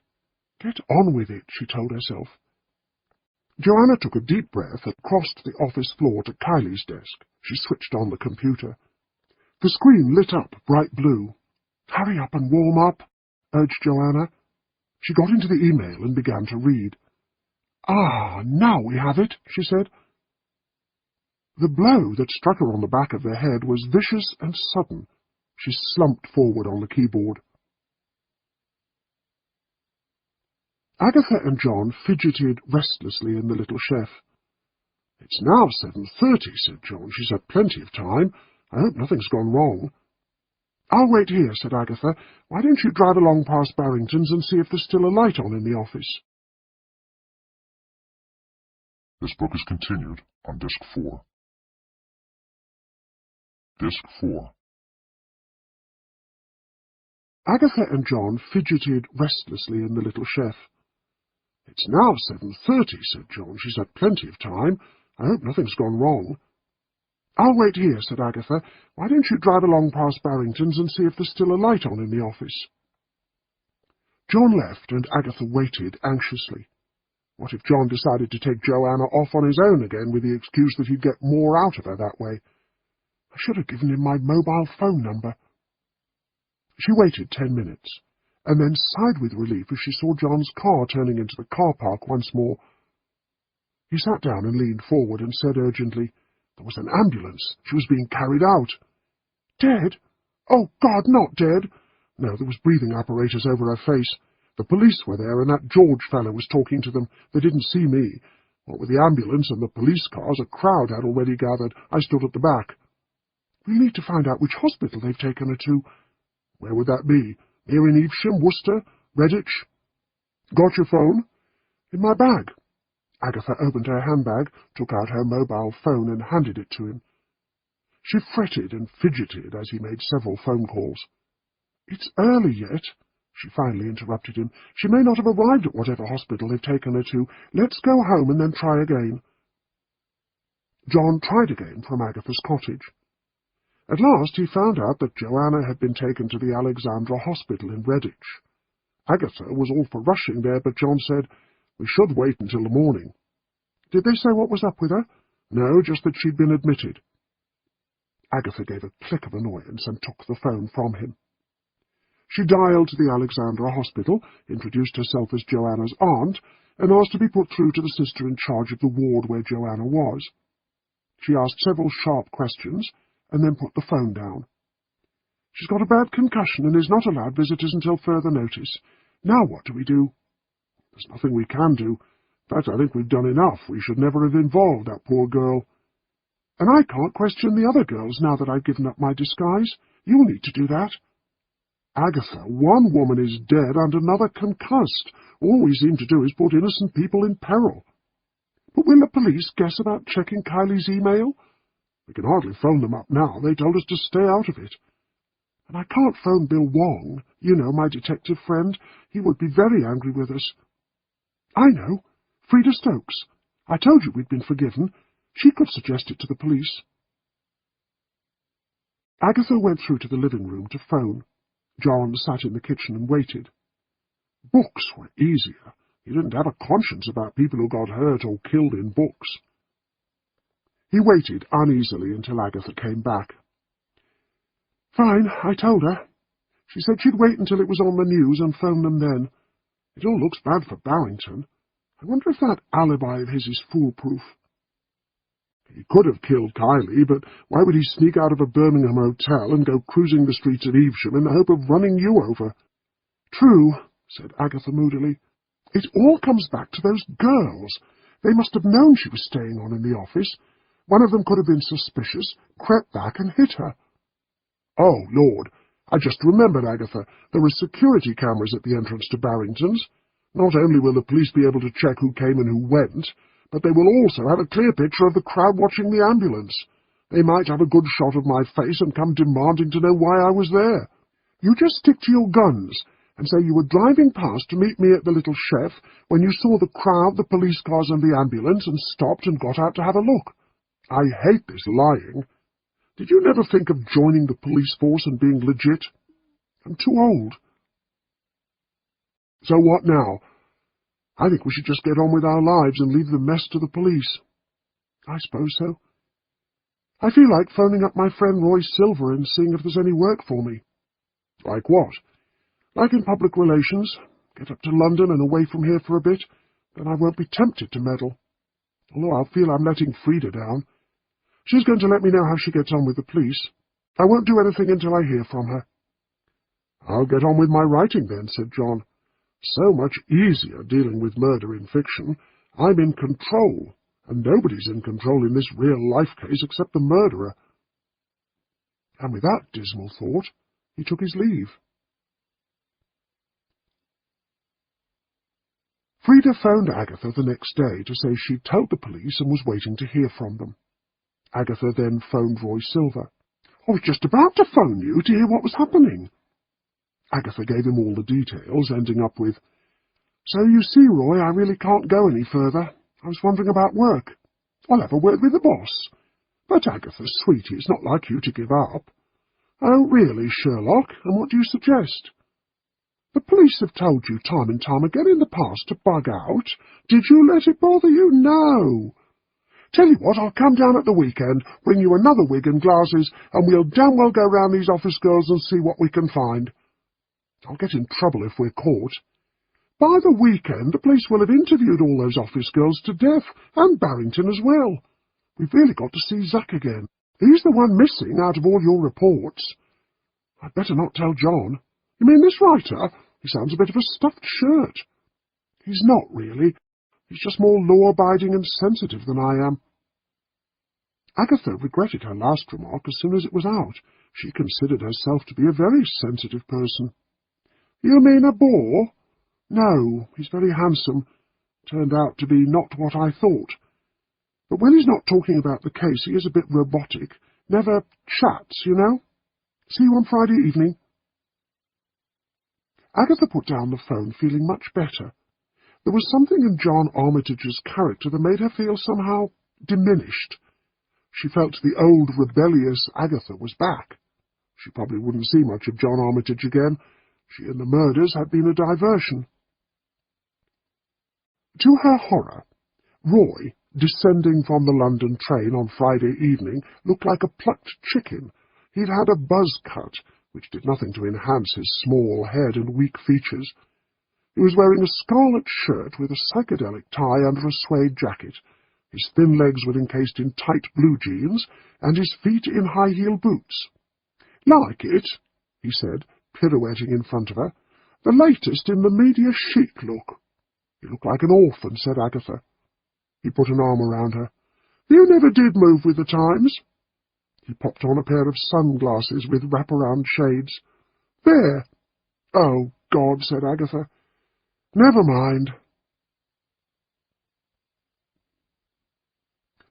Get on with it, she told herself. Joanna took a deep breath and crossed the office floor to Kylie's desk. She switched on the computer. The screen lit up bright blue. Hurry up and warm up, urged Joanna. She got into the email and began to read. "Ah, now we have it," she said. The blow that struck her on the back of the head was vicious and sudden. She slumped forward on the keyboard. Agatha and John fidgeted restlessly in the little chef. "It's now 7:30, said John. "She's had plenty of time. I hope nothing's gone wrong." "I'll wait here," said Agatha. "Why don't you drive along past Barrington's and see if there's still a light on in the office?" This book is continued on Disc 4. Disc 4. Agatha and John fidgeted restlessly in the little chef. "It's now 7:30, said John. "She's had plenty of time. I hope nothing's gone wrong." "I'll wait here," said Agatha. "Why don't you drive along past Barrington's and see if there's still a light on in the office?" John left, and Agatha waited anxiously. What if John decided to take Joanna off on his own again with the excuse that he'd get more out of her that way? I should have given him my mobile phone number. She waited 10 minutes, and then sighed with relief as she saw John's car turning into the car park once more. He sat down and leaned forward and said urgently, "There was an ambulance. She was being carried out." "Dead? Oh, God, not dead!" No, there was breathing apparatus over her face. The police were there, and that George fellow was talking to them. They didn't see me. What with the ambulance and the police cars, a crowd had already gathered. I stood at the back. "We'll need to find out which hospital they've taken her to." "Where would that be? Here in Evesham, Worcester, Redditch?" "Got your phone?" "In my bag." Agatha opened her handbag, took out her mobile phone, and handed it to him. She fretted and fidgeted as he made several phone calls. "It's early yet," she finally interrupted him. "She may not have arrived at whatever hospital they've taken her to. Let's go home and then try again." John tried again from Agatha's cottage. At last he found out that Joanna had been taken to the Alexandra Hospital in Redditch. Agatha was all for rushing there, but John said, "We should wait until the morning." "Did they say what was up with her?" "No, just that she'd been admitted." Agatha gave a click of annoyance and took the phone from him. She dialed to the Alexandra Hospital, introduced herself as Joanna's aunt, and asked to be put through to the sister in charge of the ward where Joanna was. She asked several sharp questions, and then put the phone down. "She's got a bad concussion and is not allowed visitors until further notice. Now what do we do?" "There's nothing we can do. In fact, I think we've done enough. We should never have involved that poor girl." "And I can't question the other girls now that I've given up my disguise. You'll need to do that." "Agatha, one woman is dead and another concussed. All we seem to do is put innocent people in peril." "But will the police guess about checking Kylie's email?" "We can hardly phone them up now. They told us to stay out of it." "And I can't phone Bill Wong, you know, my detective friend. He would be very angry with us." "I know. Frida Stokes. I told you we'd been forgiven. She could suggest it to the police." Agatha went through to the living room to phone. John sat in the kitchen and waited. Books were easier. He didn't have a conscience about people who got hurt or killed in books. He waited uneasily until Agatha came back. "Fine, I told her. She said she'd wait until it was on the news and phone them then. It all looks bad for Barrington. I wonder if that alibi of his is foolproof." "He could have killed Kylie, but why would he sneak out of a Birmingham hotel and go cruising the streets of Evesham in the hope of running you over?" "True," said Agatha moodily. "It all comes back to those girls. They must have known she was staying on in the office. One of them could have been suspicious, crept back and hit her." "Oh, Lord, I just remembered, Agatha. There are security cameras at the entrance to Barrington's. Not only will the police be able to check who came and who went, but they will also have a clear picture of the crowd watching the ambulance. They might have a good shot of my face and come demanding to know why I was there. You just stick to your guns and say you were driving past to meet me at the Little Chef when you saw the crowd, the police cars and the ambulance and stopped and got out to have a look. I hate this lying. Did you never think of joining the police force and being legit? I'm too old." "So what now?" "I think we should just get on with our lives and leave the mess to the police." "I suppose so. I feel like phoning up my friend Roy Silver and seeing if there's any work for me." "Like what?" "Like in public relations. Get up to London and away from here for a bit. Then I won't be tempted to meddle, although I'll feel I'm letting Frida down. She's going to let me know how she gets on with the police. I won't do anything until I hear from her. I'll get on with my writing then, said John. So much easier dealing with murder in fiction. I'm in control, and nobody's in control in this real-life case except the murderer. And with that dismal thought, he took his leave. Frida phoned Agatha the next day to say she'd told the police and was waiting to hear from them. Agatha then phoned Roy Silver. I was just about to phone you to hear what was happening. Agatha gave him all the details, ending up with, So you see, Roy, I really can't go any further. I was wondering about work. I'll have a word with the boss. But, Agatha, sweetie, it's not like you to give up. Oh, really, Sherlock, and what do you suggest? The police have told you time and time again in the past to bug out. Did you let it bother you? No. Tell you what, I'll come down at the weekend, bring you another wig and glasses, and we'll damn well go round these office girls and see what we can find. I'll get in trouble if we're caught. By the weekend, the police will have interviewed all those office girls to death, and Barrington as well. We've really got to see Zack again. He's the one missing out of all your reports. I'd better not tell John. You mean this writer? He sounds a bit of a stuffed shirt. He's not, really. He's just more law-abiding and sensitive than I am. Agatha regretted her last remark as soon as it was out. She considered herself to be a very sensitive person. You mean a bore? No, he's very handsome. Turned out to be not what I thought. But when he's not talking about the case, he is a bit robotic. Never chats, you know. See you on Friday evening. Agatha put down the phone, feeling much better. There was something in John Armitage's character that made her feel somehow diminished. She felt the old rebellious Agatha was back. She probably wouldn't see much of John Armitage again. She and the murders had been a diversion. To her horror, Roy, descending from the London train on Friday evening, looked like a plucked chicken. He'd had a buzz cut, which did nothing to enhance his small head and weak features. He was wearing a scarlet shirt with a psychedelic tie under a suede jacket. His thin legs were encased in tight blue jeans, and his feet in high-heel boots. "Like it?" he said, pirouetting in front of her. "The latest in the media chic look." "You look like an orphan," said Agatha. He put an arm around her. "You never did move with the times." He popped on a pair of sunglasses with wraparound shades. "There." "Oh, God," said Agatha. "Never mind."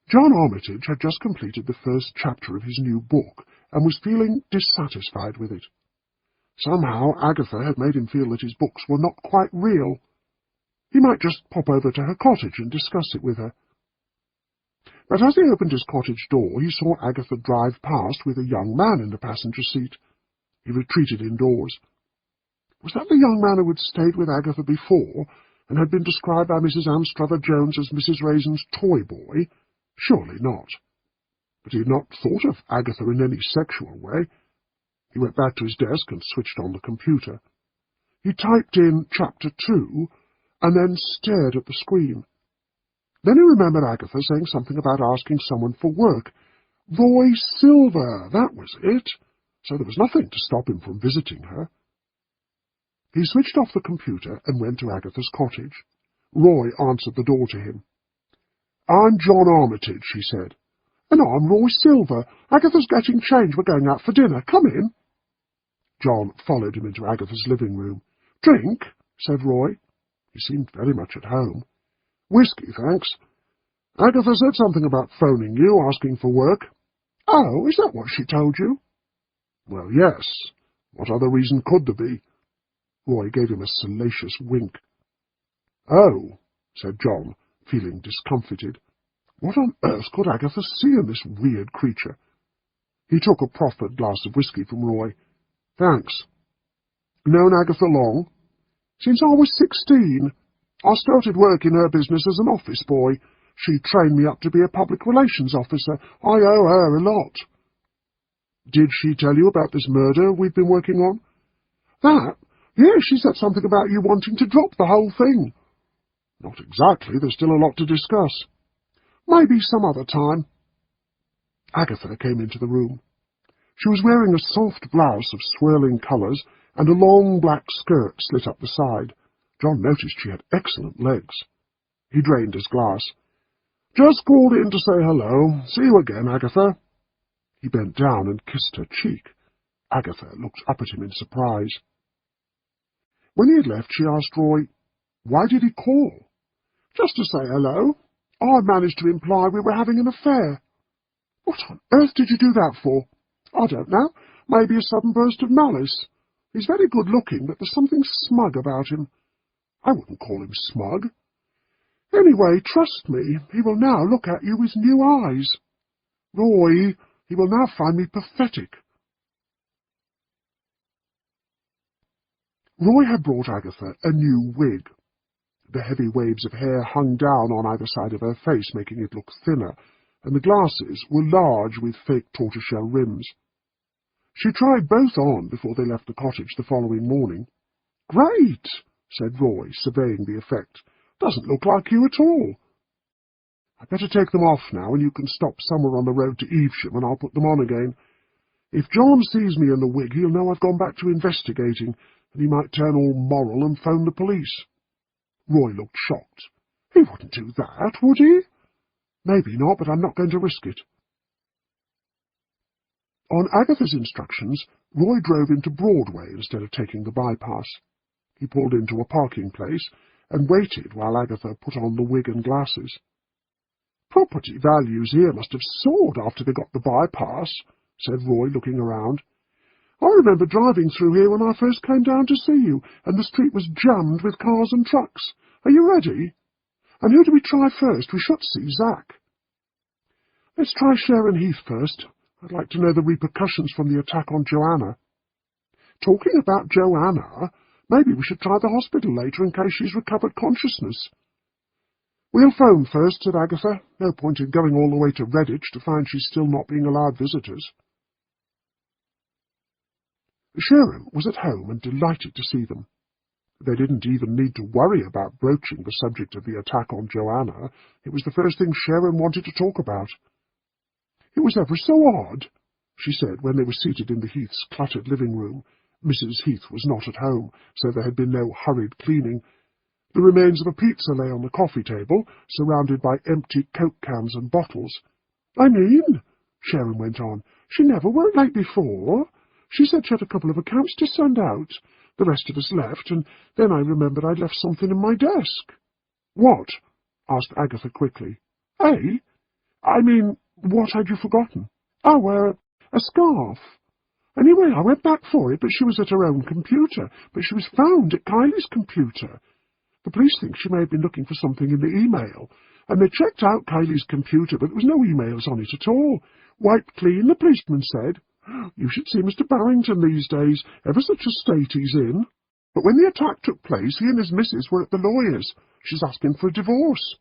John Armitage had just completed the first chapter of his new book, and was feeling dissatisfied with it. Somehow Agatha had made him feel that his books were not quite real. He might just pop over to her cottage and discuss it with her. But as he opened his cottage door, he saw Agatha drive past with a young man in the passenger seat. He retreated indoors. Was that the young man who had stayed with Agatha before, and had been described by Mrs. Anstruther-Jones as Mrs. Raisin's toy boy? Surely not. But he had not thought of Agatha in any sexual way. He went back to his desk and switched on the computer. He typed in Chapter 2, and then stared at the screen. Then he remembered Agatha saying something about asking someone for work. Roy Silver, that was it. So there was nothing to stop him from visiting her. He switched off the computer and went to Agatha's cottage. Roy answered the door to him. "I'm John Armitage," he said. "And I'm Roy Silver. Agatha's getting change. We're going out for dinner. Come in." John followed him into Agatha's living room. "Drink?" said Roy. He seemed very much at home. "Whiskey, thanks. Agatha said something about phoning you, asking for work." "Oh, is that what she told you?" "Well, yes. What other reason could there be?" Roy gave him a salacious wink. "Oh," said John, feeling discomfited. What on earth could Agatha see in this weird creature? He took a proffered glass of whiskey from Roy. "Thanks." "Known Agatha long?" "Since I was 16. I started work in her business as an office boy. She trained me up to be a public relations officer. I owe her a lot." "Did she tell you about this murder we've been working on?" "That? Yeah, she said something about you wanting to drop the whole thing." Not exactly. There's still a lot to discuss. Maybe some other time. Agatha came into the room. She was wearing a soft blouse of swirling colours and a long black skirt slit up the side. John noticed she had excellent legs. He drained his glass. "Just called in to say hello. See you again, Agatha." He bent down and kissed her cheek. Agatha looked up at him in surprise. When he had left, she asked Roy, "Why did he call?" "Just to say hello. I managed to imply we were having an affair." "What on earth did you do that for?" "I don't know. Maybe a sudden burst of malice. He's very good-looking, but there's something smug about him." "I wouldn't call him smug." "Anyway, trust me, he will now look at you with new eyes. Roy, he will now find me pathetic." Roy had brought Agatha a new wig. The heavy waves of hair hung down on either side of her face, making it look thinner, and the glasses were large with fake tortoiseshell rims. She tried both on before they left the cottage the following morning. "Great," said Roy, surveying the effect. "Doesn't look like you at all." "I'd better take them off now, and you can stop somewhere on the road to Evesham, and I'll put them on again. If John sees me in the wig, he'll know I've gone back to investigating, and he might turn all moral and phone the police." Roy looked shocked. "He wouldn't do that, would he?" "Maybe not, but I'm not going to risk it." On Agatha's instructions, Roy drove into Broadway instead of taking the bypass. He pulled into a parking place and waited while Agatha put on the wig and glasses. "Property values here must have soared after they got the bypass," said Roy, looking around. "I remember driving through here when I first came down to see you, and the street was jammed with cars and trucks. Are you ready? And who do we try first? We should see Zack." "Let's try Sharon Heath first. I'd like to know the repercussions from the attack on Joanna." "Talking about Joanna, maybe we should try the hospital later in case she's recovered consciousness." "We'll phone first," said Agatha. "No point in going all the way to Redditch to find she's still not being allowed visitors." Sharon was at home and delighted to see them. They didn't even need to worry about broaching the subject of the attack on Joanna. It was the first thing Sharon wanted to talk about. "It was ever so odd," she said when they were seated in the Heaths' cluttered living room. Mrs. Heath was not at home, so there had been no hurried cleaning. The remains of a pizza lay on the coffee table, surrounded by empty Coke cans and bottles. "I mean," Sharon went on, "she never worked late before. She said she had a couple of accounts to send out. The rest of us left, and then I remembered I'd left something in my desk." "What?" asked Agatha quickly. "Eh? I mean, what had you forgotten?" "Oh, a scarf. Anyway, I went back for it, but she was at her own computer. But she was found at Kylie's computer. The police think she may have been looking for something in the email, and they checked out Kylie's computer, but there was no emails on it at all. Wiped clean, the policeman said. You should see Mr. Barrington these days, ever such a state he's in. But when the attack took place, he and his missus were at the lawyer's. She's asking for a divorce."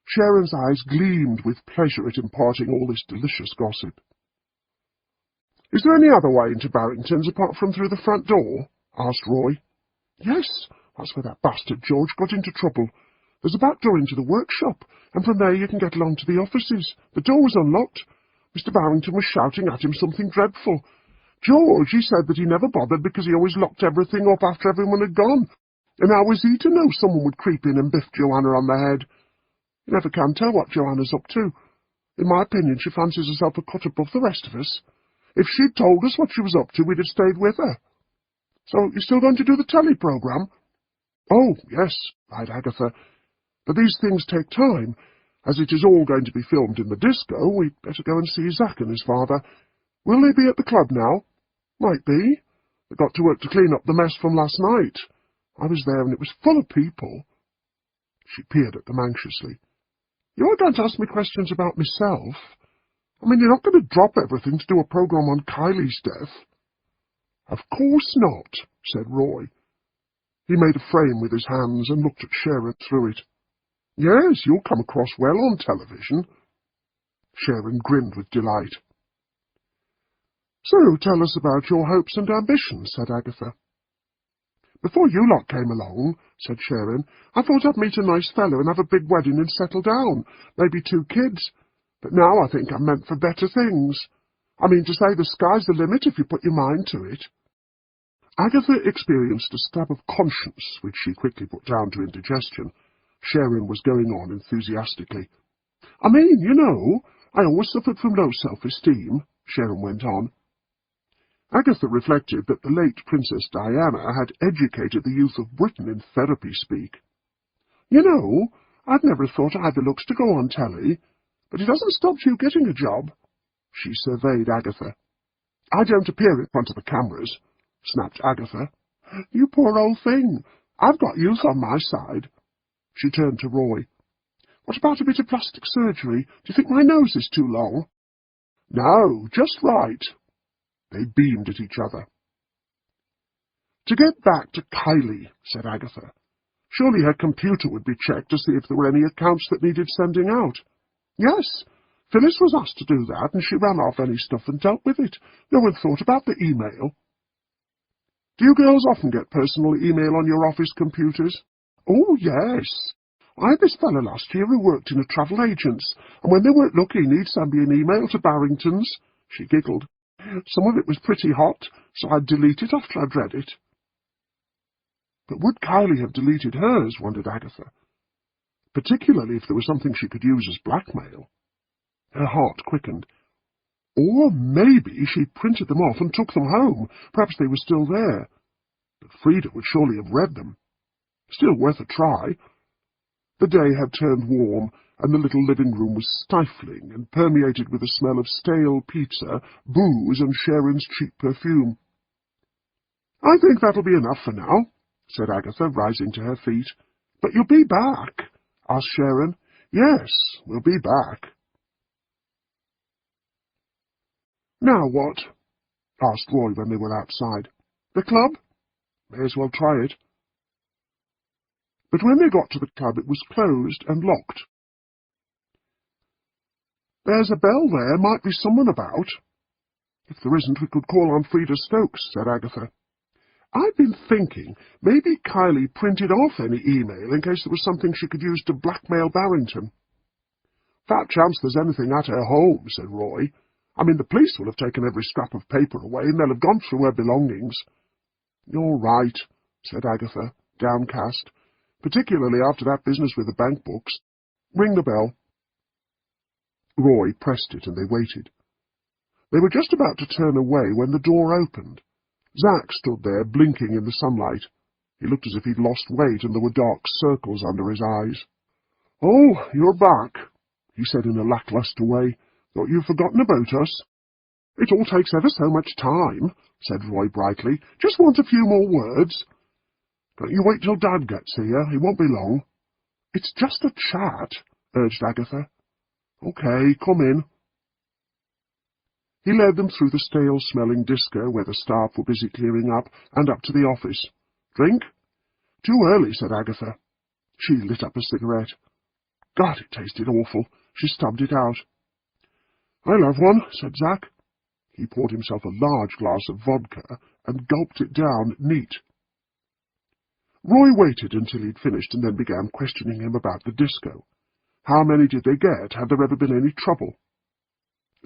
Sharon's eyes gleamed with pleasure at imparting all this delicious gossip. "Is there any other way into Barrington's apart from through the front door?" asked Roy. "Yes, that's where that bastard George got into trouble. There's a back door into the workshop, and from there you can get along to the offices. The door was unlocked. Mr. Barrington was shouting at him something dreadful. George, he said that he never bothered because he always locked everything up after everyone had gone. And how was he to know someone would creep in and biff Joanna on the head? You never can tell what Joanna's up to. In my opinion, she fancies herself a cut above the rest of us. If she'd told us what she was up to, we'd have stayed with her. So you're still going to do the telly programme?" "Oh, yes," lied Agatha. "But these things take time. As it is all going to be filmed in the disco, we'd better go and see Zack and his father. Will they be at the club now?" "Might be. They got to work to clean up the mess from last night. I was there and it was full of people." She peered at them anxiously. "You are going to ask me questions about myself? I mean, you're not going to drop everything to do a programme on Kylie's death?" "Of course not," said Roy. He made a frame with his hands and looked at Sharon through it. "Yes, you'll come across well on television." Sharon grinned with delight. "So tell us about your hopes and ambitions," said Agatha. "Before you lot came along," said Sharon, "I thought I'd meet a nice fellow and have a big wedding and settle down, maybe 2 kids. But now I think I'm meant for better things. I mean to say the sky's the limit if you put your mind to it." Agatha experienced a stab of conscience, which she quickly put down to indigestion. Sharon was going on enthusiastically. "I mean, you know, I always suffered from low self-esteem," Sharon went on. Agatha reflected that the late Princess Diana had educated the youth of Britain in therapy speak. "You know, I've never thought either looks to go on telly, but it hasn't stopped you getting a job." She surveyed Agatha. "I don't appear in front of the cameras," snapped Agatha. "You poor old thing. I've got youth on my side." She turned to Roy. "What about a bit of plastic surgery? Do you think my nose is too long?" "No, just right." They beamed at each other. "To get back to Kylie," said Agatha. "Surely her computer would be checked to see if there were any accounts that needed sending out." "Yes, Phyllis was asked to do that, and she ran off any stuff and dealt with it. No one thought about the email." "Do you girls often get personal email on your office computers?" "Oh, yes. I had this fellow last year who worked in a travel agent's, and when they weren't looking, he'd send me an email to Barrington's." She giggled. "Some of it was pretty hot, so I'd delete it after I'd read it." But would Kylie have deleted hers, wondered Agatha, particularly if there was something she could use as blackmail? Her heart quickened. Or maybe she printed them off and took them home. Perhaps they were still there. But Frida would surely have read them. Still worth a try. The day had turned warm, and the little living room was stifling and permeated with the smell of stale pizza, booze, and Sharon's cheap perfume. "I think that'll be enough for now," said Agatha, rising to her feet. "But you'll be back?" asked Sharon. "Yes, we'll be back." "Now what?" asked Roy when they were outside. "The club? May as well try it." But when they got to the club it was closed and locked. "There's a bell there. Might be someone about." "If there isn't, we could call on Frida Stokes," said Agatha. "I've been thinking maybe Kylie printed off any email in case there was something she could use to blackmail Barrington." "Fat chance there's anything at her home," said Roy. "I mean, the police will have taken every scrap of paper away, and they'll have gone through her belongings." "You're right," said Agatha, downcast, "particularly after that business with the bank books. Ring the bell." Roy pressed it, and they waited. They were just about to turn away when the door opened. Zack stood there, blinking in the sunlight. He looked as if he'd lost weight, and there were dark circles under his eyes. "Oh, you're back," he said in a lacklustre way. "Thought you'd forgotten about us." "It all takes ever so much time," said Roy brightly. "Just want a few more words." "Don't you wait till Dad gets here. He won't be long." "It's just a chat," urged Agatha. "OK, come in." He led them through the stale-smelling disco where the staff were busy clearing up, and up to the office. "Drink?" "Too early," said Agatha. She lit up a cigarette. God, it tasted awful. She stubbed it out. "I'll have one," said Zack. He poured himself a large glass of vodka and gulped it down neat. Roy waited until he'd finished and then began questioning him about the disco. How many did they get? Had there ever been any trouble?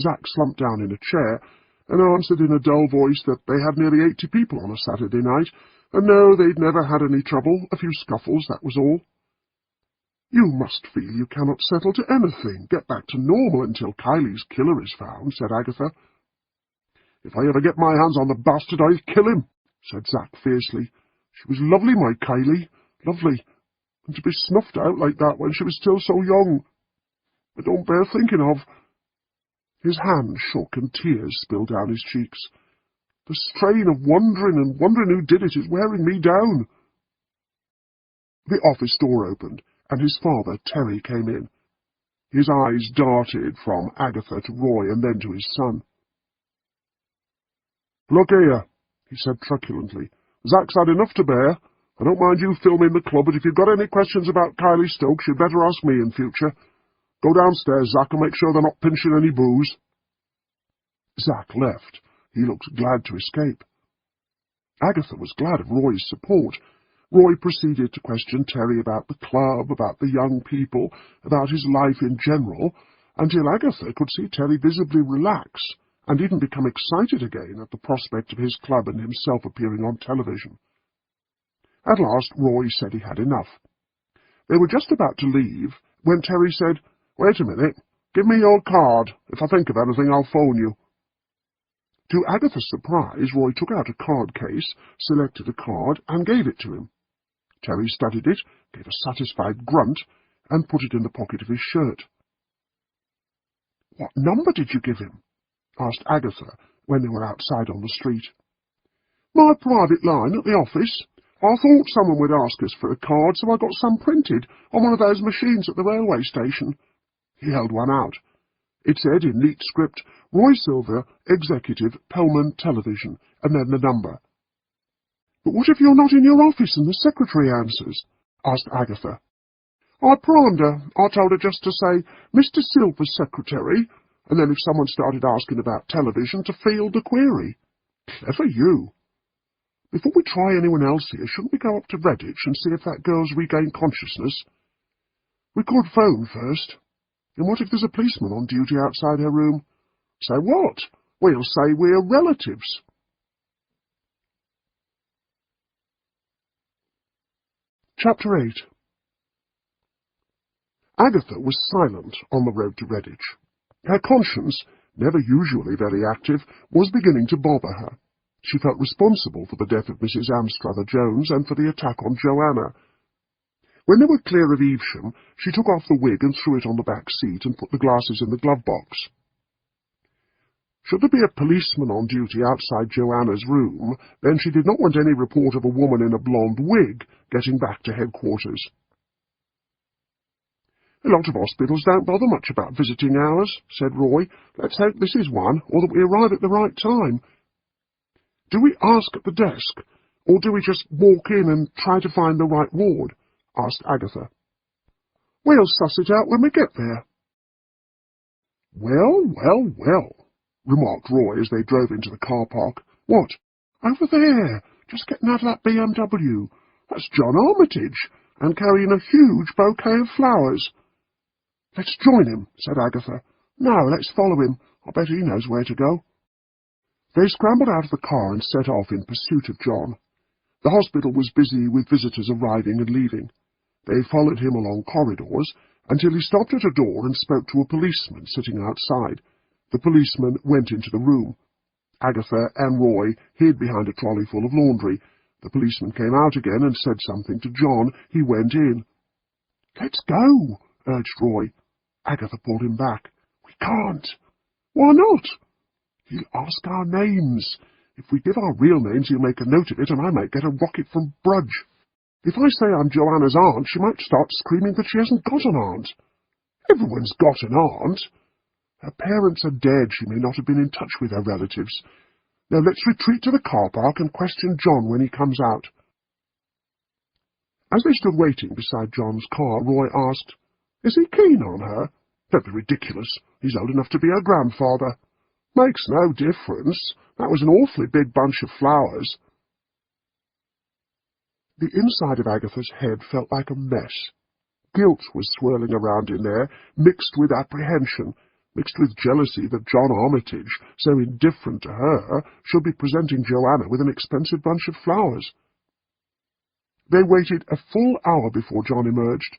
Zack slumped down in a chair and answered in a dull voice that they had nearly 80 people on a Saturday night, and no, they'd never had any trouble, a few scuffles, that was all. "You must feel you cannot settle to anything, get back to normal until Kylie's killer is found," said Agatha. "If I ever get my hands on the bastard, I'll kill him," said Zack fiercely. "She was lovely, my Kylie, lovely, and to be snuffed out like that when she was still so young, I don't bear thinking of." His hand shook and tears spilled down his cheeks. "The strain of wondering and wondering who did it is wearing me down." The office door opened, and his father, Terry, came in. His eyes darted from Agatha to Roy and then to his son. "Look here," he said truculently. "Zack's had enough to bear. I don't mind you filming the club, but if you've got any questions about Kylie Stokes, you'd better ask me in future. Go downstairs, Zack, and make sure they're not pinching any booze." Zack left. He looked glad to escape. Agatha was glad of Roy's support. Roy proceeded to question Terry about the club, about the young people, about his life in general, until Agatha could see Terry visibly relax and even become excited again at the prospect of his club and himself appearing on television. At last Roy said he had enough. They were just about to leave when Terry said, "Wait a minute, give me your card. If I think of anything, I'll phone you." To Agatha's surprise, Roy took out a card case, selected a card, and gave it to him. Terry studied it, gave a satisfied grunt, and put it in the pocket of his shirt. "What number did you give him?" asked Agatha when they were outside on the street. "My private line at the office. I thought someone would ask us for a card, so I got some printed on one of those machines at the railway station." He held one out. It said in neat script, "Roy Silver, Executive, Pelman Television," and then the number. "But what if you're not in your office and the secretary answers?" asked Agatha. "I primed her. I told her just to say, 'Mr. Silver's secretary,' and then if someone started asking about television, to field the query." "Clever you." "Before we try anyone else here, shouldn't we go up to Redditch and see if that girl's regained consciousness?" "We could phone first. And what if there's a policeman on duty outside her room?" "So what? We'll say we're relatives." Chapter 8. Agatha was silent on the road to Redditch. Her conscience, never usually very active, was beginning to bother her. She felt responsible for the death of Mrs. Anstruther-Jones and for the attack on Joanna. When they were clear of Evesham, she took off the wig and threw it on the back seat and put the glasses in the glove box. Should there be a policeman on duty outside Joanna's room, then she did not want any report of a woman in a blonde wig getting back to headquarters. "A lot of hospitals don't bother much about visiting hours," said Roy. "Let's hope this is one, or that we arrive at the right time." "Do we ask at the desk, or do we just walk in and try to find the right ward?" asked Agatha. "We'll suss it out when we get there." "Well, well, well," remarked Roy as they drove into the car park. "What? Over there, just getting out of that BMW. That's John Armitage, and carrying a huge bouquet of flowers." "Let's join him," said Agatha. "No, let's follow him. I bet he knows where to go." They scrambled out of the car and set off in pursuit of John. The hospital was busy with visitors arriving and leaving. They followed him along corridors until he stopped at a door and spoke to a policeman sitting outside. The policeman went into the room. Agatha and Roy hid behind a trolley full of laundry. The policeman came out again and said something to John. He went in. "Let's go," urged Roy. Agatha pulled him back. "We can't." "Why not?" "He'll ask our names. If we give our real names, he'll make a note of it, and I might get a rocket from Brudge. If I say I'm Joanna's aunt, she might start screaming that she hasn't got an aunt. Everyone's got an aunt. Her parents are dead. She may not have been in touch with her relatives. Now let's retreat to the car park and question John when he comes out." As they stood waiting beside John's car, Roy asked, "Is he keen on her?" "Don't be ridiculous. He's old enough to be her grandfather." "Makes no difference. That was an awfully big bunch of flowers." The inside of Agatha's head felt like a mess. Guilt was swirling around in there, mixed with apprehension, mixed with jealousy that John Armitage, so indifferent to her, should be presenting Joanna with an expensive bunch of flowers. They waited a full hour before John emerged.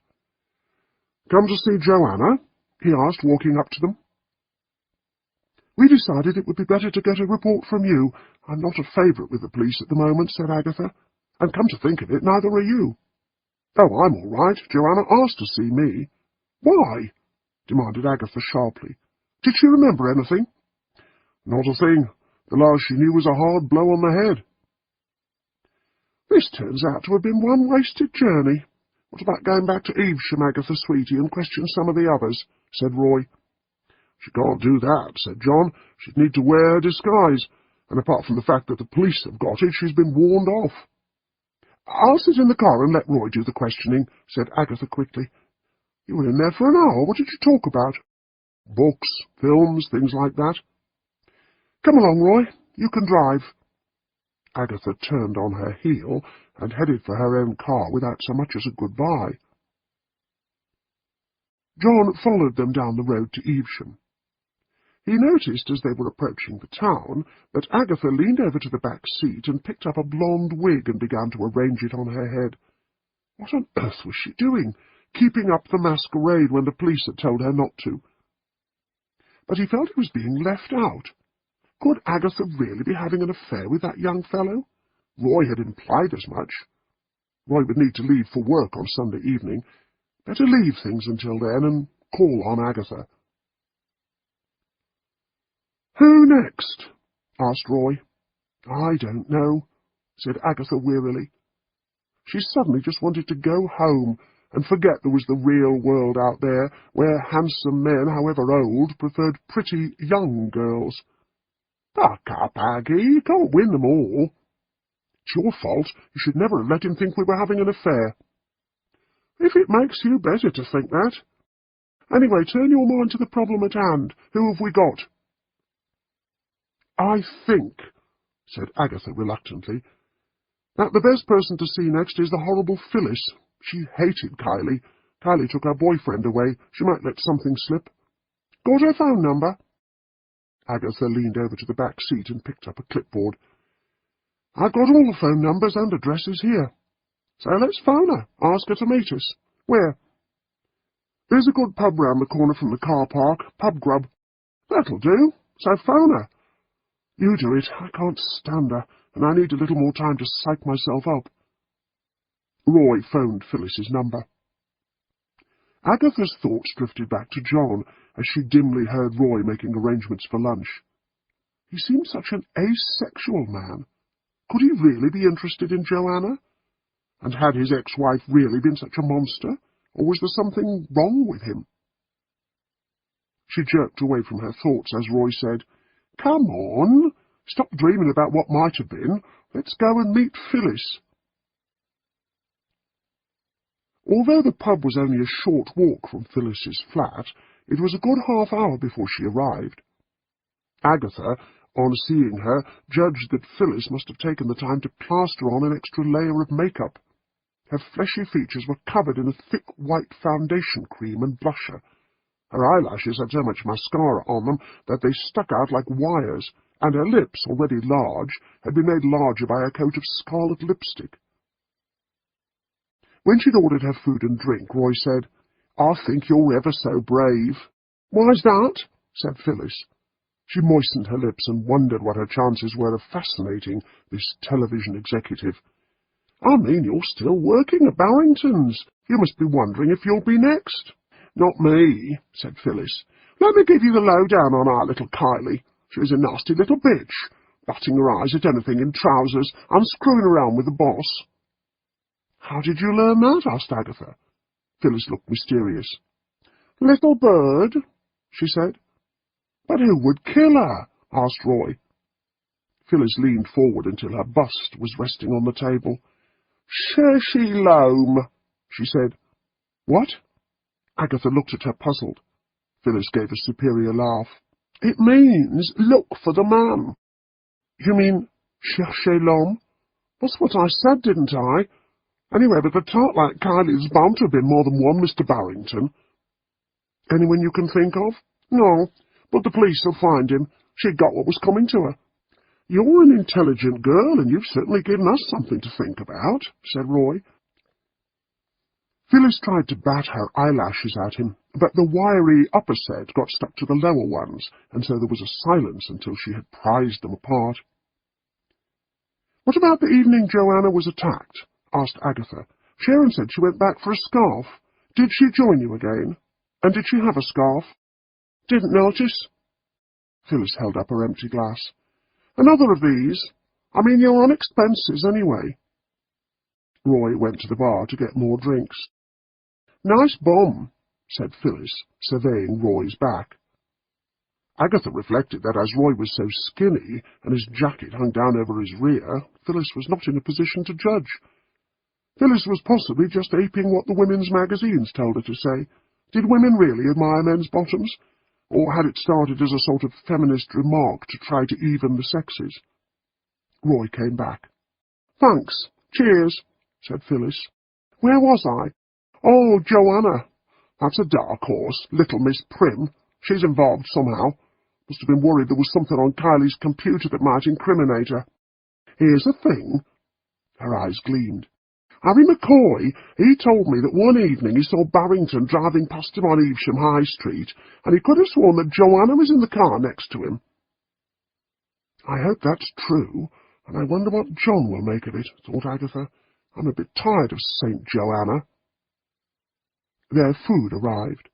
"Come to see Joanna?" he asked, walking up to them. "We decided it would be better to get a report from you. I'm not a favourite with the police at the moment," said Agatha. "And come to think of it, neither are you." "Oh, I'm all right. Joanna asked to see me." "Why?" demanded Agatha sharply. "Did she remember anything?" "Not a thing. The last she knew was a hard blow on the head." "This turns out to have been one wasted journey. What about going back to Evesham, Agatha, sweetie, and question some of the others?" said Roy. "She can't do that," said John. "She'd need to wear her disguise, and apart from the fact that the police have got it, she's been warned off." "I'll sit in the car and let Roy do the questioning," said Agatha quickly. "You were in there for an hour. What did you talk about?" "Books, films, things like that." "Come along, Roy. You can drive." Agatha turned on her heel and headed for her own car without so much as a goodbye. John followed them down the road to Evesham. He noticed as they were approaching the town that Agatha leaned over to the back seat and picked up a blonde wig and began to arrange it on her head. What on earth was she doing, keeping up the masquerade when the police had told her not to? But he felt he was being left out. Could Agatha really be having an affair with that young fellow? Roy had implied as much. Roy would need to leave for work on Sunday evening. Better leave things until then and call on Agatha. "Who next?" asked Roy. "I don't know," said Agatha wearily. She suddenly just wanted to go home and forget there was the real world out there where handsome men, however old, preferred pretty young girls. "Buck up, Aggie, you can't win them all." "It's your fault. You should never have let him think we were having an affair." "If it makes you better to think that. Anyway, turn your mind to the problem at hand. Who have we got?" "I think," said Agatha reluctantly, "that the best person to see next is the horrible Phyllis. She hated Kylie. Kylie took her boyfriend away. She might let something slip. Got her phone number?" Agatha leaned over to the back seat and picked up a clipboard. "I've got all the phone numbers and addresses here. So let's phone her, ask her to meet us. Where?" "There's a good pub round the corner from the car park, Pub Grub." "That'll do. So phone her." "You do it. I can't stand her, and I need a little more time to psych myself up." Roy phoned Phyllis's number. Agatha's thoughts drifted back to John as she dimly heard Roy making arrangements for lunch. He seemed such an asexual man. Could he really be interested in Joanna? And had his ex-wife really been such a monster, or was there something wrong with him? She jerked away from her thoughts as Roy said, "Come on, stop dreaming about what might have been. Let's go and meet Phyllis." Although the pub was only a short walk from Phyllis's flat, it was a good half-hour before she arrived. Agatha, on seeing her, judged that Phyllis must have taken the time to plaster on an extra layer of makeup. Her fleshy features were covered in a thick white foundation cream and blusher. Her eyelashes had so much mascara on them that they stuck out like wires, and her lips, already large, had been made larger by a coat of scarlet lipstick. When she'd ordered her food and drink, Roy said, "I think you're ever so brave." "Why's that?" said Phyllis. She moistened her lips and wondered what her chances were of fascinating this television executive. "I mean, you're still working at Barrington's. You must be wondering if you'll be next." "Not me," said Phyllis. "Let me give you the lowdown on our little Kylie. She was a nasty little bitch, batting her eyes at anything in trousers and screwing around with the boss." "How did you learn that?" asked Agatha. Phyllis looked mysterious. "Little bird," she said. "But who would kill her?" asked Roy. Phyllis leaned forward until her bust was resting on the table. "Cherchez l'homme," she said. "What?" Agatha looked at her puzzled. Phyllis gave a superior laugh. "It means look for the man." "You mean cherchez l'homme? That's what I said, didn't I? Anyway, but a tart like Kylie is bound to have been more than one Mr. Barrington." "Anyone you can think of?" "No, but the police will find him. She got what was coming to her." "You're an intelligent girl, and you've certainly given us something to think about," said Roy. Phyllis tried to bat her eyelashes at him, but the wiry upper set got stuck to the lower ones, and so there was a silence until she had prized them apart. "What about the evening Joanna was attacked?" asked Agatha. "Sharon said she went back for a scarf. Did she join you again? And did she have a scarf?" "Didn't notice." Phyllis held up her empty glass. "Another of these? I mean, you're on expenses anyway." Roy went to the bar to get more drinks. "Nice bum," said Phyllis, surveying Roy's back. Agatha reflected that as Roy was so skinny and his jacket hung down over his rear, Phyllis was not in a position to judge. Phyllis was possibly just aping what the women's magazines told her to say. Did women really admire men's bottoms? Or had it started as a sort of feminist remark to try to even the sexes? Roy came back. "Thanks. Cheers," said Phyllis. "Where was I? Oh, Joanna. That's a dark horse, Little Miss Prim. She's involved somehow. Must have been worried there was something on Kylie's computer that might incriminate her. Here's the thing." Her eyes gleamed. "Harry McCoy, he told me that one evening he saw Barrington driving past him on Evesham High Street, and he could have sworn that Joanna was in the car next to him." "I hope that's true, and I wonder what John will make of it," thought Agatha. "I'm a bit tired of St. Joanna." Their food arrived.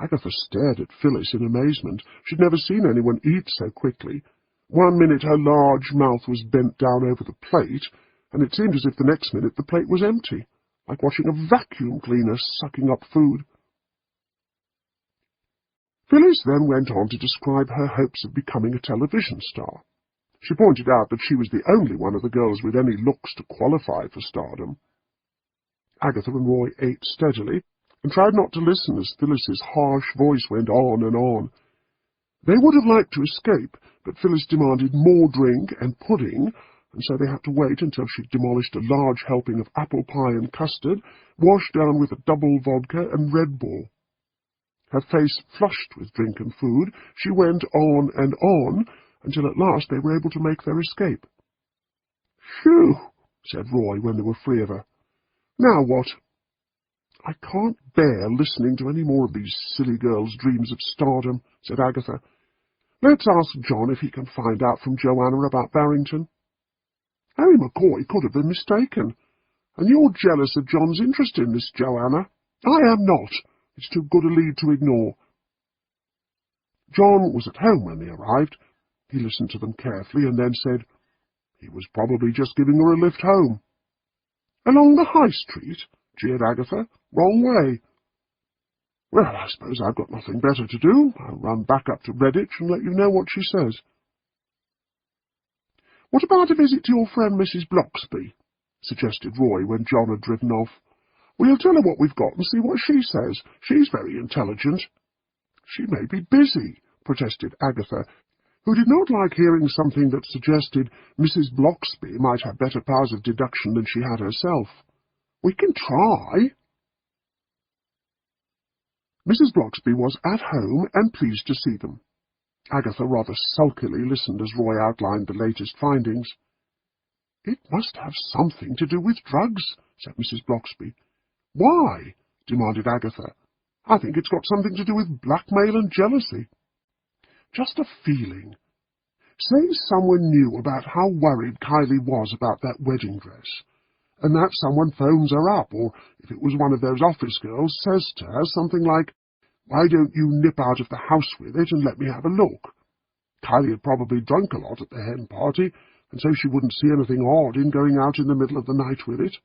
Agatha stared at Phyllis in amazement. She'd never seen anyone eat so quickly. One minute her large mouth was bent down over the plate, and it seemed as if the next minute the plate was empty, like watching a vacuum cleaner sucking up food. Phyllis then went on to describe her hopes of becoming a television star. She pointed out that she was the only one of the girls with any looks to qualify for stardom. Agatha and Roy ate steadily, and tried not to listen as Phyllis's harsh voice went on and on. They would have liked to escape, but Phyllis demanded more drink and pudding, and so they had to wait until she'd demolished a large helping of apple pie and custard, washed down with a double vodka and Red Bull. Her face flushed with drink and food, she went on and on, until at last they were able to make their escape. "Phew," said Roy when they were free of her. "Now what?" "I can't bear listening to any more of these silly girls' dreams of stardom," said Agatha. "Let's ask John if he can find out from Joanna about Barrington. Harry McCoy could have been mistaken, and you're jealous of John's interest in Miss Joanna. I am not. It's too good a lead to ignore." John was at home when they arrived. He listened to them carefully and then said, "He was probably just giving her a lift home." "Along the High Street?" jeered Agatha. "Wrong way." "Well, I suppose I've got nothing better to do. I'll run back up to Redditch and let you know what she says." "What about a visit to your friend Mrs. Bloxby?" suggested Roy when John had driven off. "We'll tell her what we've got and see what she says. She's very intelligent." "She may be busy," protested Agatha, who did not like hearing something that suggested Mrs. Bloxby might have better powers of deduction than she had herself. "We can try." Mrs. Bloxby was at home and pleased to see them. Agatha rather sulkily listened as Roy outlined the latest findings. "It must have something to do with drugs," said Mrs. Bloxby. "Why?" demanded Agatha. "I think it's got something to do with blackmail and jealousy." "Just a feeling. Say someone knew about how worried Kylie was about that wedding dress, and that someone phones her up, or if it was one of those office girls, says to her something like, 'Why don't you nip out of the house with it and let me have a look?' Kylie had probably drunk a lot at the hen party, and so she wouldn't see anything odd in going out in the middle of the night with it.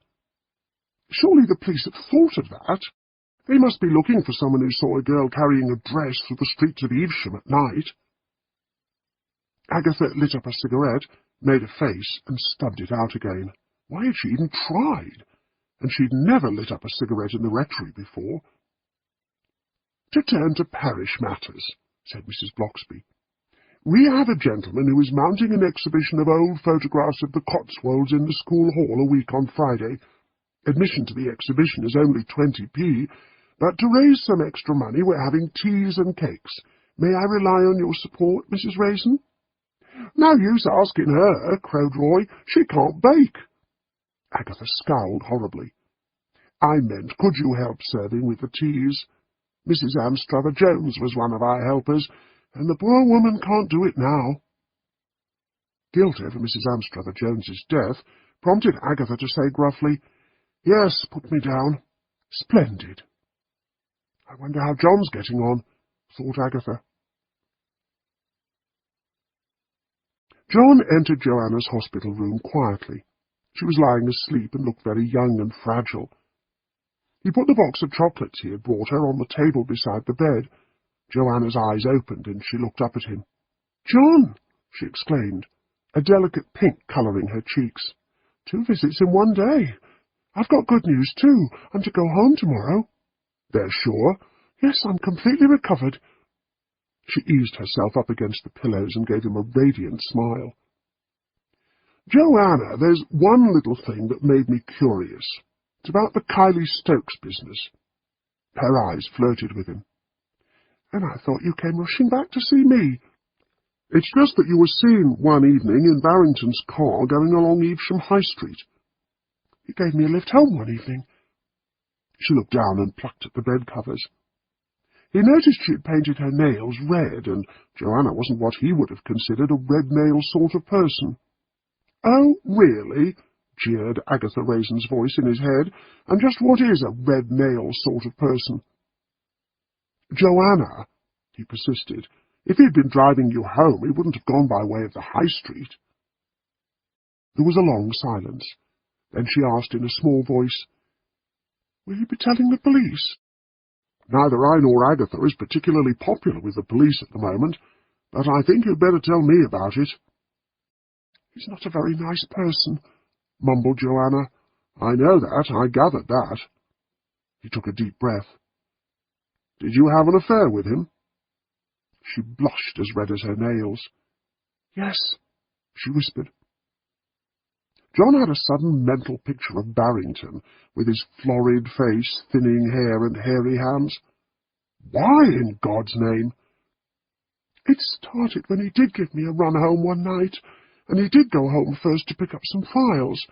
Surely the police have thought of that. They must be looking for someone who saw a girl carrying a dress through the streets of Evesham at night." Agatha lit up a cigarette, made a face, and stubbed it out again. Why had she even tried? And she'd never lit up a cigarette in the rectory before. "To turn to parish matters," said Mrs. Bloxby. "We have a gentleman who is mounting an exhibition of old photographs of the Cotswolds in the school hall a week on Friday. Admission to the exhibition is only 20p, but to raise some extra money we're having teas and cakes. May I rely on your support, Mrs. Raisin?" "No use asking her," crowed Roy. "She can't bake." Agatha scowled horribly. "I meant, could you help serving with the teas? Mrs. Anstruther-Jones was one of our helpers, and the poor woman can't do it now." Guilt over Mrs. Anstruther-Jones's death prompted Agatha to say gruffly, "Yes, put me down. Splendid." "I wonder how John's getting on," thought Agatha. John entered Joanna's hospital room quietly. She was lying asleep and looked very young and fragile. He put the box of chocolates he had brought her on the table beside the bed. Joanna's eyes opened and she looked up at him. "John!" she exclaimed, a delicate pink colouring her cheeks. "2 visits in one day. I've got good news, too. I'm to go home tomorrow." "They're sure?" "Yes, I'm completely recovered." She eased herself up against the pillows and gave him a radiant smile. Joanna, there's one little thing that made me curious. It's about the Kylie Stokes business." Her eyes flirted with him. "And I thought you came rushing back to see me." "It's just that you were seen one evening in Barrington's car going along Evesham High Street." "He gave me a lift home one evening." She looked down and plucked at the bed covers. He noticed she had painted her nails red, and Joanna wasn't what he would have considered a red-nail sort of person. "Oh, really?" jeered Agatha Raisin's voice in his head. "And just what is a red-nail sort of person?" "Joanna," he persisted, "if he'd been driving you home, he wouldn't have gone by way of the High Street." There was a long silence. Then she asked in a small voice, "Will you be telling the police?" "Neither I nor Agatha is particularly popular with the police at the moment, but I think you'd better tell me about it." "He's not a very nice person," mumbled Joanna. "I know that. I gathered that." He took a deep breath. "Did you have an affair with him?" She blushed as red as her nails. "Yes," she whispered. John had a sudden mental picture of Barrington, with his florid face, thinning hair, and hairy hands. Why, in God's name? "It started when he did give me a run home one night, and he did go home first to pick up some files.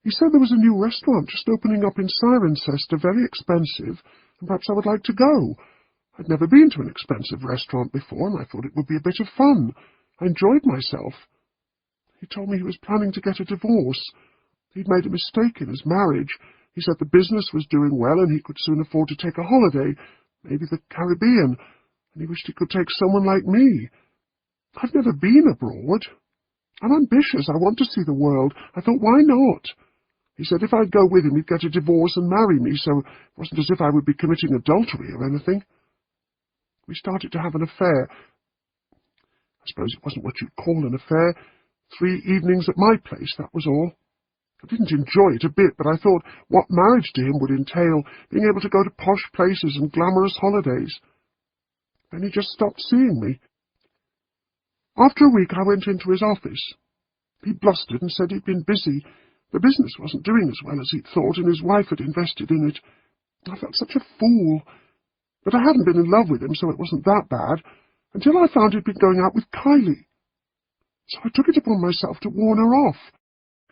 He said there was a new restaurant just opening up in Cirencester, very expensive, and perhaps I would like to go. I'd never been to an expensive restaurant before, and I thought it would be a bit of fun. I enjoyed myself. He told me he was planning to get a divorce. He'd made a mistake in his marriage. He said the business was doing well and he could soon afford to take a holiday, maybe the Caribbean, and he wished he could take someone like me. I've never been abroad. I'm ambitious. I want to see the world. I thought, why not? He said if I'd go with him, he'd get a divorce and marry me, so it wasn't as if I would be committing adultery or anything. We started to have an affair. I suppose it wasn't what you'd call an affair. 3 evenings at my place, that was all. I didn't enjoy it a bit, but I thought what marriage to him would entail, being able to go to posh places and glamorous holidays. Then he just stopped seeing me. After a week I went into his office. He blustered and said he'd been busy. The business wasn't doing as well as he'd thought, and his wife had invested in it. I felt such a fool. But I hadn't been in love with him, so it wasn't that bad, until I found he'd been going out with Kylie. So I took it upon myself to warn her off.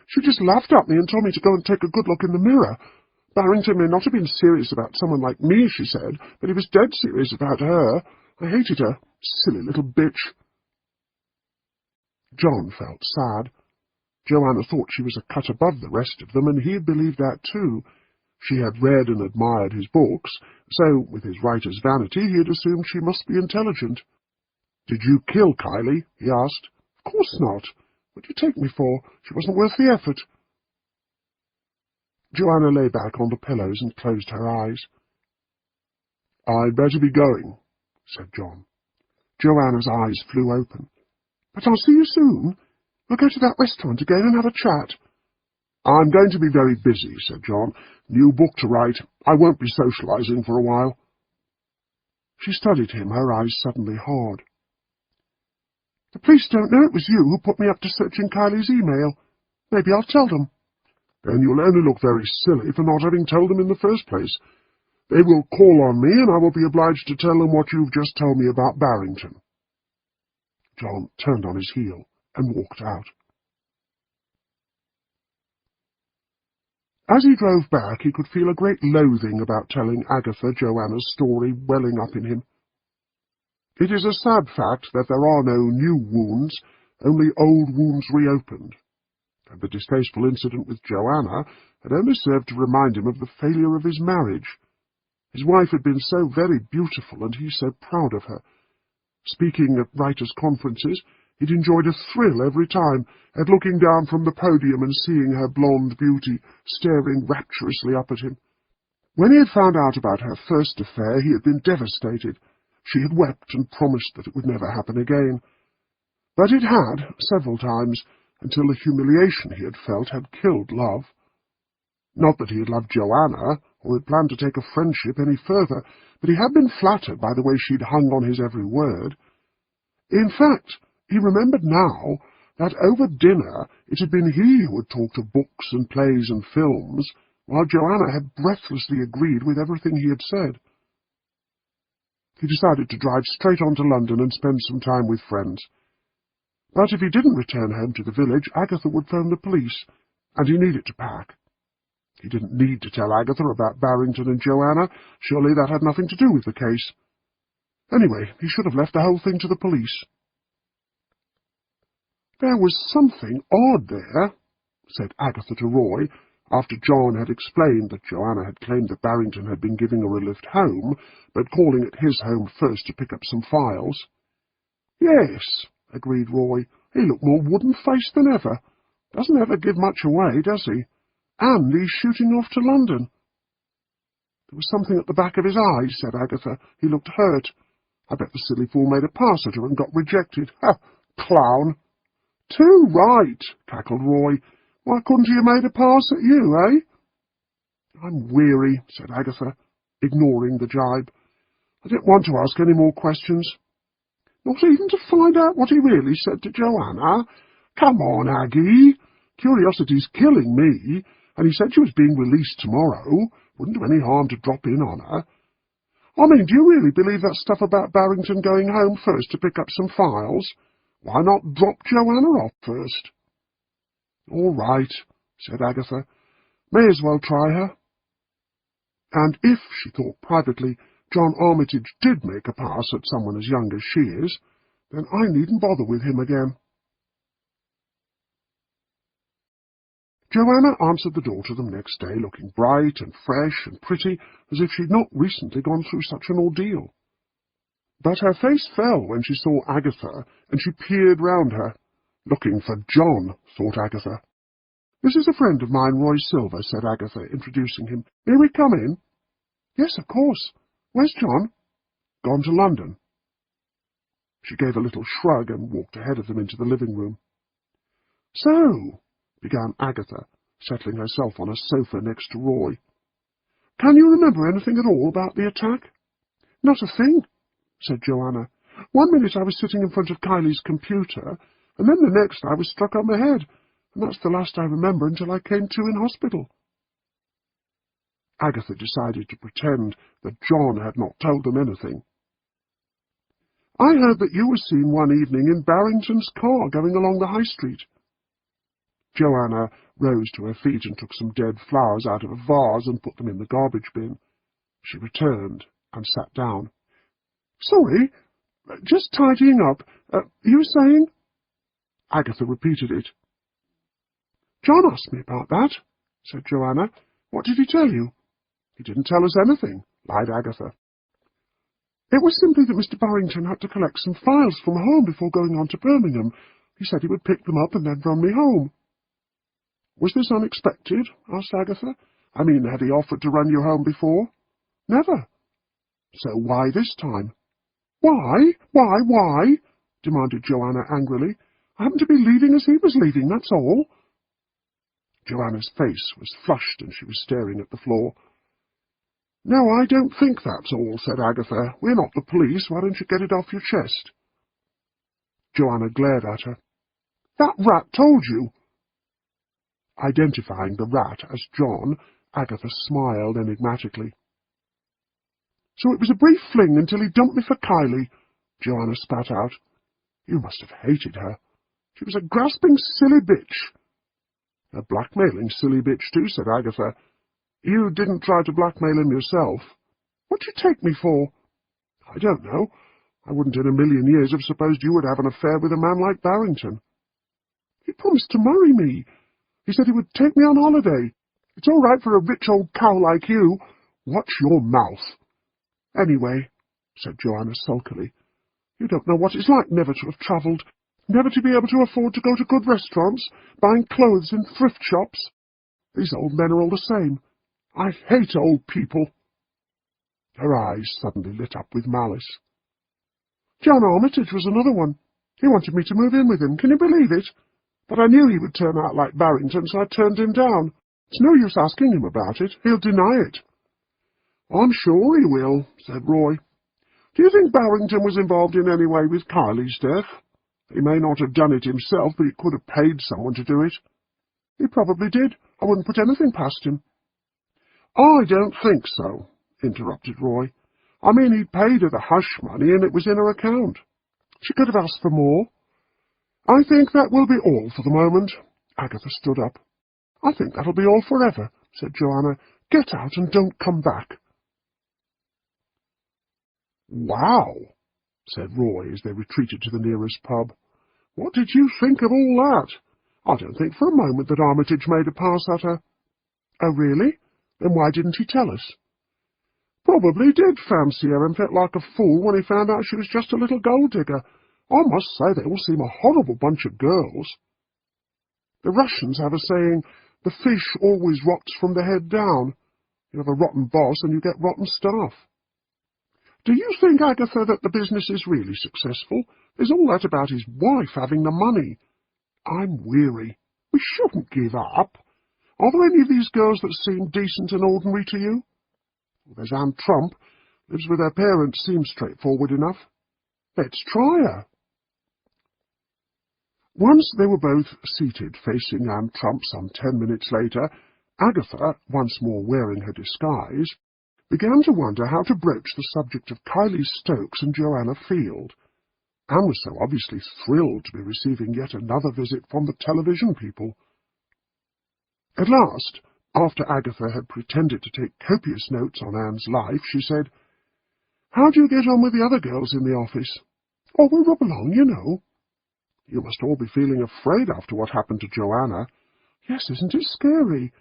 She just laughed at me and told me to go and take a good look in the mirror. Barrington may not have been serious about someone like me, she said, but he was dead serious about her. I hated her. Silly little bitch. John felt sad. Joanna thought she was a cut above the rest of them, and he had believed that too. She had read and admired his books, so, with his writer's vanity, he had assumed she must be intelligent. "Did you kill Kylie?" he asked. "Of course not. What do you take me for? She wasn't worth the effort." Joanna lay back on the pillows and closed her eyes. "I'd better be going," said John. Joanna's eyes flew open. "But I'll see you soon. We'll go to that restaurant again and have a chat." "I'm going to be very busy," said John. "New book to write. I won't be socializing for a while." She studied him, her eyes suddenly hard. "The police don't know it was you who put me up to searching Kylie's email. Maybe I'll tell them." "Then you'll only look very silly for not having told them in the first place. They will call on me, and I will be obliged to tell them what you've just told me about Barrington." John turned on his heel and walked out. As he drove back, he could feel a great loathing about telling Agatha Joanna's story welling up in him. It is a sad fact that there are no new wounds, only old wounds reopened, and the distasteful incident with Joanna had only served to remind him of the failure of his marriage. His wife had been so very beautiful, and he so proud of her. Speaking at writers' conferences, he'd enjoyed a thrill every time at looking down from the podium and seeing her blonde beauty staring rapturously up at him. When he had found out about her first affair, he had been devastated. She had wept and promised that it would never happen again. But it had, several times, until the humiliation he had felt had killed love. Not that he had loved Joanna, or had planned to take a friendship any further, but he had been flattered by the way she'd hung on his every word. In fact, he remembered now that over dinner it had been he who had talked of books and plays and films, while Joanna had breathlessly agreed with everything he had said. He decided to drive straight on to London and spend some time with friends. But if he didn't return home to the village, Agatha would phone the police, and he needed to pack. He didn't need to tell Agatha about Barrington and Joanna. Surely that had nothing to do with the case. Anyway, he should have left the whole thing to the police. "There was something odd there," said Agatha to Roy, after John had explained that Joanna had claimed that Barrington had been giving her a lift home, but calling at his home first to pick up some files. "Yes," agreed Roy. "He looked more wooden-faced than ever. Doesn't ever give much away, does he? And he's shooting off to London." "There was something at the back of his eyes," said Agatha. "He looked hurt. I bet the silly fool made a pass at her and got rejected. Ha! Clown!" "Too right," cackled Roy. "Why couldn't he have made a pass at you, eh?" "I'm weary," said Agatha, ignoring the jibe. "I don't want to ask any more questions." "Not even to find out what he really said to Joanna? Come on, Aggie. Curiosity's killing me, and he said she was being released tomorrow. Wouldn't do any harm to drop in on her. I mean, do you really believe that stuff about Barrington going home first to pick up some files? Why not drop Joanna off first?" "All right," said Agatha. "May as well try her." And if, she thought privately, John Armitage did make a pass at someone as young as she is, then I needn't bother with him again. Joanna answered the door to them next day, looking bright and fresh and pretty, as if she'd not recently gone through such an ordeal. But her face fell when she saw Agatha, and she peered round her. "Looking for John," thought Agatha. "This is a friend of mine, Roy Silver," said Agatha, introducing him. "May we come in?" "Yes, of course. Where's John?" "Gone to London." She gave a little shrug and walked ahead of them into the living room. "So," began Agatha, settling herself on a sofa next to Roy, "can you remember anything at all about the attack?" "Not a thing," said Joanna. "One minute I was sitting in front of Kylie's computer, and then the next I was struck on the head, and that's the last I remember until I came to in hospital." Agatha decided to pretend that John had not told them anything. "I heard that you were seen one evening in Barrington's car going along the High Street." Joanna rose to her feet and took some dead flowers out of a vase and put them in the garbage bin. She returned and sat down. "Sorry, just tidying up. You were saying?" Agatha repeated it. "John asked me about that," said Joanna. "What did he tell you?" "He didn't tell us anything," lied Agatha. "It was simply that Mr. Barrington had to collect some files from home before going on to Birmingham. He said he would pick them up and then run me home." "Was this unexpected?" asked Agatha. "I mean, had he offered to run you home before?" "Never." "So why this time?" Why?" demanded Joanna angrily. "I happened to be leaving as he was leaving, that's all." Joanna's face was flushed and she was staring at the floor. "No, I don't think that's all," said Agatha. "We're not the police. Why don't you get it off your chest?" Joanna glared at her. "That rat told you." Identifying the rat as John, Agatha smiled enigmatically. "So it was a brief fling until he dumped me for Kylie," Joanna spat out. "You must have hated her. She was a grasping, silly bitch." "A blackmailing silly bitch, too," said Agatha. "You didn't try to blackmail him yourself." "What do you take me for?" "I don't know. I wouldn't in a million years have supposed you would have an affair with a man like Barrington." "He promised to marry me. He said he would take me on holiday. It's all right for a rich old cow like you." "Watch your mouth." "Anyway," said Joanna sulkily, "you don't know what it's like never to have travelled, never to be able to afford to go to good restaurants, buying clothes in thrift shops. These old men are all the same. I hate old people." Her eyes suddenly lit up with malice. "John Armitage was another one. He wanted me to move in with him, can you believe it? But I knew he would turn out like Barrington, so I turned him down. It's no use asking him about it. He'll deny it." "I'm sure he will," said Roy. "Do you think Barrington was involved in any way with Kylie's death?" He may not have done it himself, but he could have paid someone to do it. He probably did. I wouldn't put anything past him. I don't think so, interrupted Roy. I mean, he'd paid her the hush money, and it was in her account. She could have asked for more. I think that will be all for the moment. Agatha stood up. I think that'll be all forever, said Joanna. Get out and don't come back. Wow, said Roy as they retreated to the nearest pub. What did you think of all that? I don't think for a moment that Armitage made a pass at her. Oh, really? Then why didn't he tell us? Probably did fancy her and felt like a fool when he found out she was just a little gold-digger. I must say they all seem a horrible bunch of girls. The Russians have a saying, the fish always rots from the head down. You have a rotten boss and you get rotten staff. Do you think, Agatha, that the business is really successful? There's all that about his wife having the money. I'm weary. We shouldn't give up. Are there any of these girls that seem decent and ordinary to you? Well, there's Anne Trump. Lives with her parents. Seems straightforward enough. Let's try her. Once they were both seated facing Anne Trump some 10 minutes later, Agatha, once more wearing her disguise, began to wonder how to broach the subject of Kylie Stokes and Joanna Field. Anne was so obviously thrilled to be receiving yet another visit from the television people. At last, after Agatha had pretended to take copious notes on Anne's life, she said, How do you get on with the other girls in the office? Oh, we rub along, you know. You must all be feeling afraid after what happened to Joanna. Yes, isn't it scary?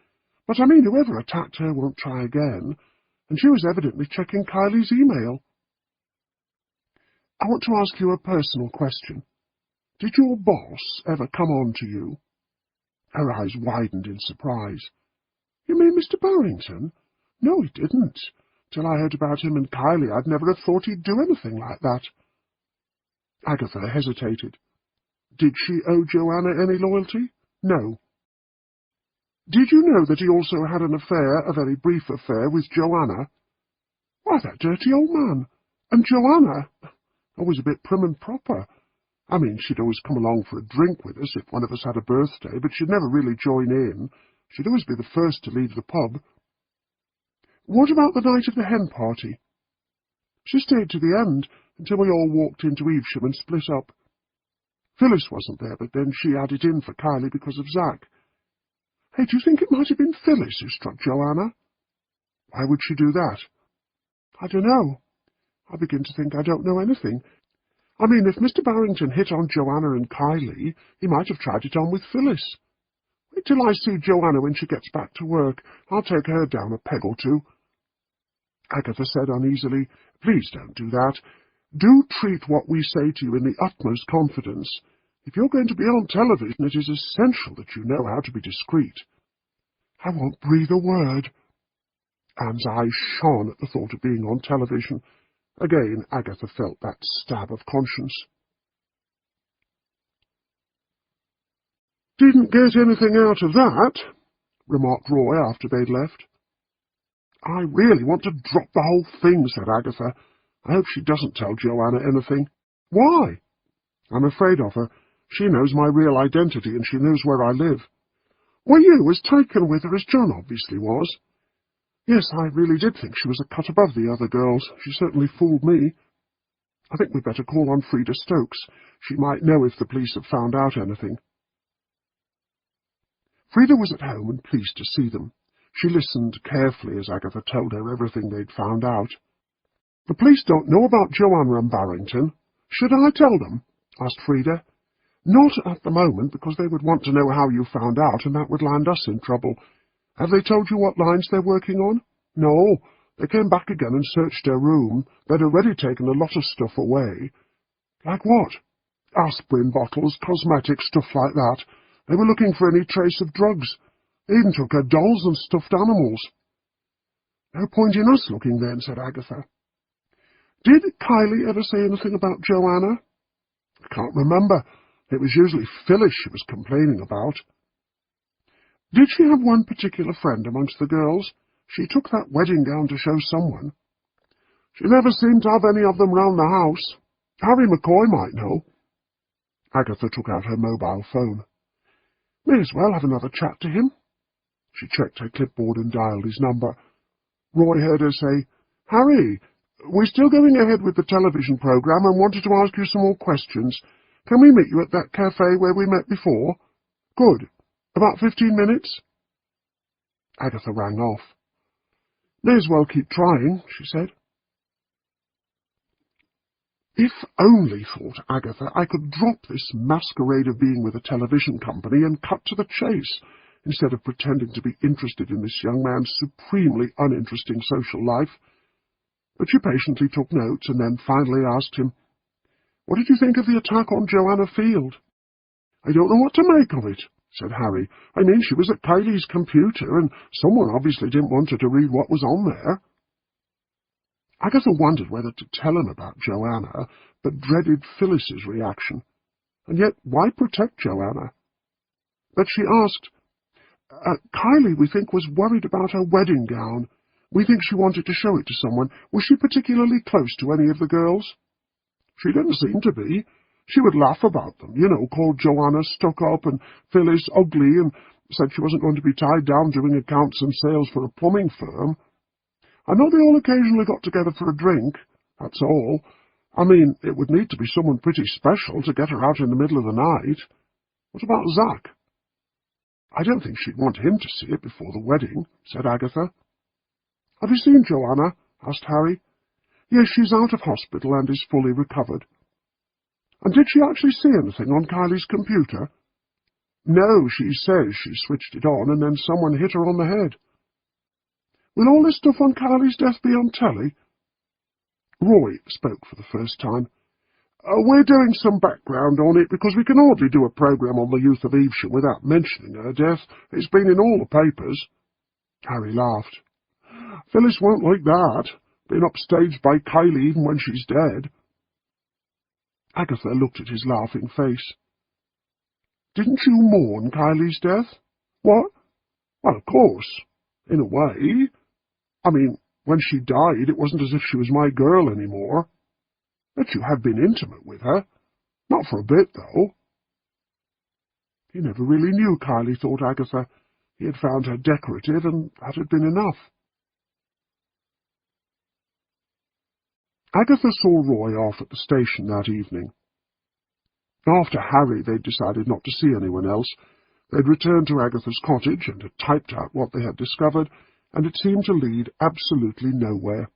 But I mean, whoever attacked her won't try again, and she was evidently checking Kylie's email. I want to ask you a personal question. Did your boss ever come on to you? Her eyes widened in surprise. You mean Mr. Barrington? No, he didn't. Till I heard about him and Kylie, I'd never have thought he'd do anything like that. Agatha hesitated. Did she owe Joanna any loyalty? No. Did you know that he also had an affair, a very brief affair, with Joanna? Why, that dirty old man. And Joanna, always a bit prim and proper. I mean, she'd always come along for a drink with us if one of us had a birthday, but she'd never really join in. She'd always be the first to leave the pub. What about the night of the hen party? She stayed to the end, until we all walked into Evesham and split up. Phyllis wasn't there, but then she added in for Kylie because of Zach. Hey, do you think it might have been Phyllis who struck Joanna? Why would she do that? I don't know. I begin to think I don't know anything. I mean, if Mr. Barrington hit on Joanna and Kylie, he might have tried it on with Phyllis. Wait till I see Joanna when she gets back to work. I'll take her down a peg or two. Agatha said uneasily, Please don't do that. Do treat what we say to you in the utmost confidence. If you're going to be on television, it is essential that you know how to be discreet. I won't breathe a word. Anne's eyes shone at the thought of being on television. Again, Agatha felt that stab of conscience. Didn't get anything out of that, remarked Roy after they'd left. I really want to drop the whole thing, said Agatha. I hope she doesn't tell Joanna anything. Why? I'm afraid of her. She knows my real identity, and she knows where I live. Were you as taken with her as John obviously was? Yes, I really did think she was a cut above the other girls. She certainly fooled me. I think we'd better call on Frida Stokes. She might know if the police have found out anything. Frida was at home and pleased to see them. She listened carefully as Agatha told her everything they'd found out. The police don't know about Joanna and Barrington. Should I tell them? Asked Frida. Not at the moment, because they would want to know how you found out, and that would land us in trouble. Have they told you what lines they're working on? No. They came back again and searched her room. They'd already taken a lot of stuff away. Like what? Aspirin bottles, cosmetics, stuff like that. They were looking for any trace of drugs. They even took her dolls and stuffed animals. No point in us looking then, said Agatha. Did Kylie ever say anything about Joanna? I can't remember. It was usually Phyllis she was complaining about. Did she have one particular friend amongst the girls? She took that wedding gown to show someone. She never seemed to have any of them round the house. Harry McCoy might know. Agatha took out her mobile phone. May as well have another chat to him. She checked her clipboard and dialed his number. Roy heard her say, Harry, we're still going ahead with the television programme and wanted to ask you some more questions. Can we meet you at that cafe where we met before? Good. About 15 minutes? Agatha rang off. May as well keep trying, she said. If only, thought Agatha, I could drop this masquerade of being with a television company and cut to the chase, instead of pretending to be interested in this young man's supremely uninteresting social life. But she patiently took notes and then finally asked him, What did you think of the attack on Joanna Field? I don't know what to make of it, said Harry. I mean, she was at Kylie's computer, and someone obviously didn't want her to read what was on there. Agatha wondered whether to tell him about Joanna, but dreaded Phyllis's reaction. And yet, why protect Joanna? But she asked, Kylie, we think, was worried about her wedding gown. We think she wanted to show it to someone. Was she particularly close to any of the girls? She didn't seem to be. She would laugh about them, called Joanna stuck-up and Phyllis ugly, and said she wasn't going to be tied down doing accounts and sales for a plumbing firm. I know they all occasionally got together for a drink, that's all. I mean, it would need to be someone pretty special to get her out in the middle of the night. What about Zach? I don't think she'd want him to see it before the wedding, said Agatha. Have you seen Joanna? Asked Harry. Yes, she's out of hospital and is fully recovered. And did she actually see anything on Kylie's computer? No, she says she switched it on and then someone hit her on the head. Will all this stuff on Kylie's death be on telly? Roy spoke for the first time. We're doing some background on it because we can hardly do a programme on the youth of Evesham without mentioning her death. It's been in all the papers. Harry laughed. Phyllis won't like that, being upstaged by Kylie even when she's dead. Agatha looked at his laughing face. Didn't you mourn Kylie's death? What? Well, of course, in a way. I mean, when she died, it wasn't as if she was my girl anymore. But you have been intimate with her. Not for a bit, though. He never really knew Kylie, thought Agatha. He had found her decorative, and that had been enough. Agatha saw Roy off at the station that evening. After Harry, they'd decided not to see anyone else. They'd returned to Agatha's cottage and had typed out what they had discovered, and it seemed to lead absolutely nowhere.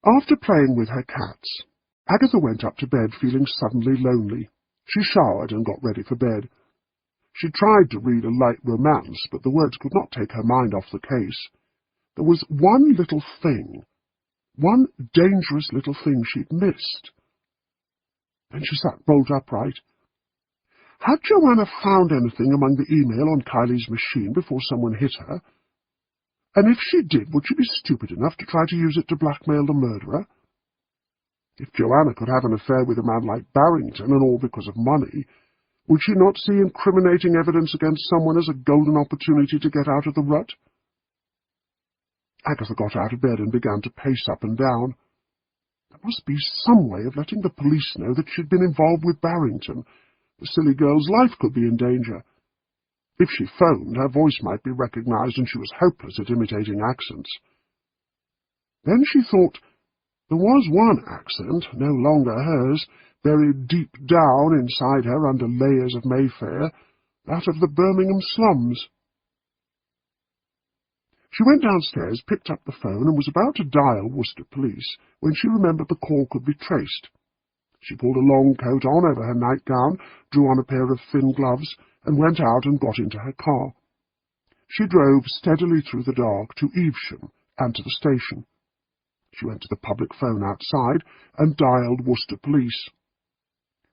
After playing with her cats, Agatha went up to bed feeling suddenly lonely. She showered and got ready for bed. She tried to read a light romance, but the words could not take her mind off the case. There was one little thing, one dangerous little thing she'd missed. Then she sat bolt upright. Had Joanna found anything among the email on Kylie's machine before someone hit her? And if she did, would she be stupid enough to try to use it to blackmail the murderer? If Joanna could have an affair with a man like Barrington, and all because of money, would she not see incriminating evidence against someone as a golden opportunity to get out of the rut? Agatha got out of bed and began to pace up and down. There must be some way of letting the police know that she'd been involved with Barrington. The silly girl's life could be in danger. If she phoned, her voice might be recognized, and she was hopeless at imitating accents. Then she thought there was one accent, no longer hers, buried deep down inside her under layers of Mayfair, that of the Birmingham slums. She went downstairs, picked up the phone, and was about to dial Worcester Police when she remembered the call could be traced. She pulled a long coat on over her nightgown, drew on a pair of thin gloves, and went out and got into her car. She drove steadily through the dark to Evesham and to the station. She went to the public phone outside and dialed Worcester Police.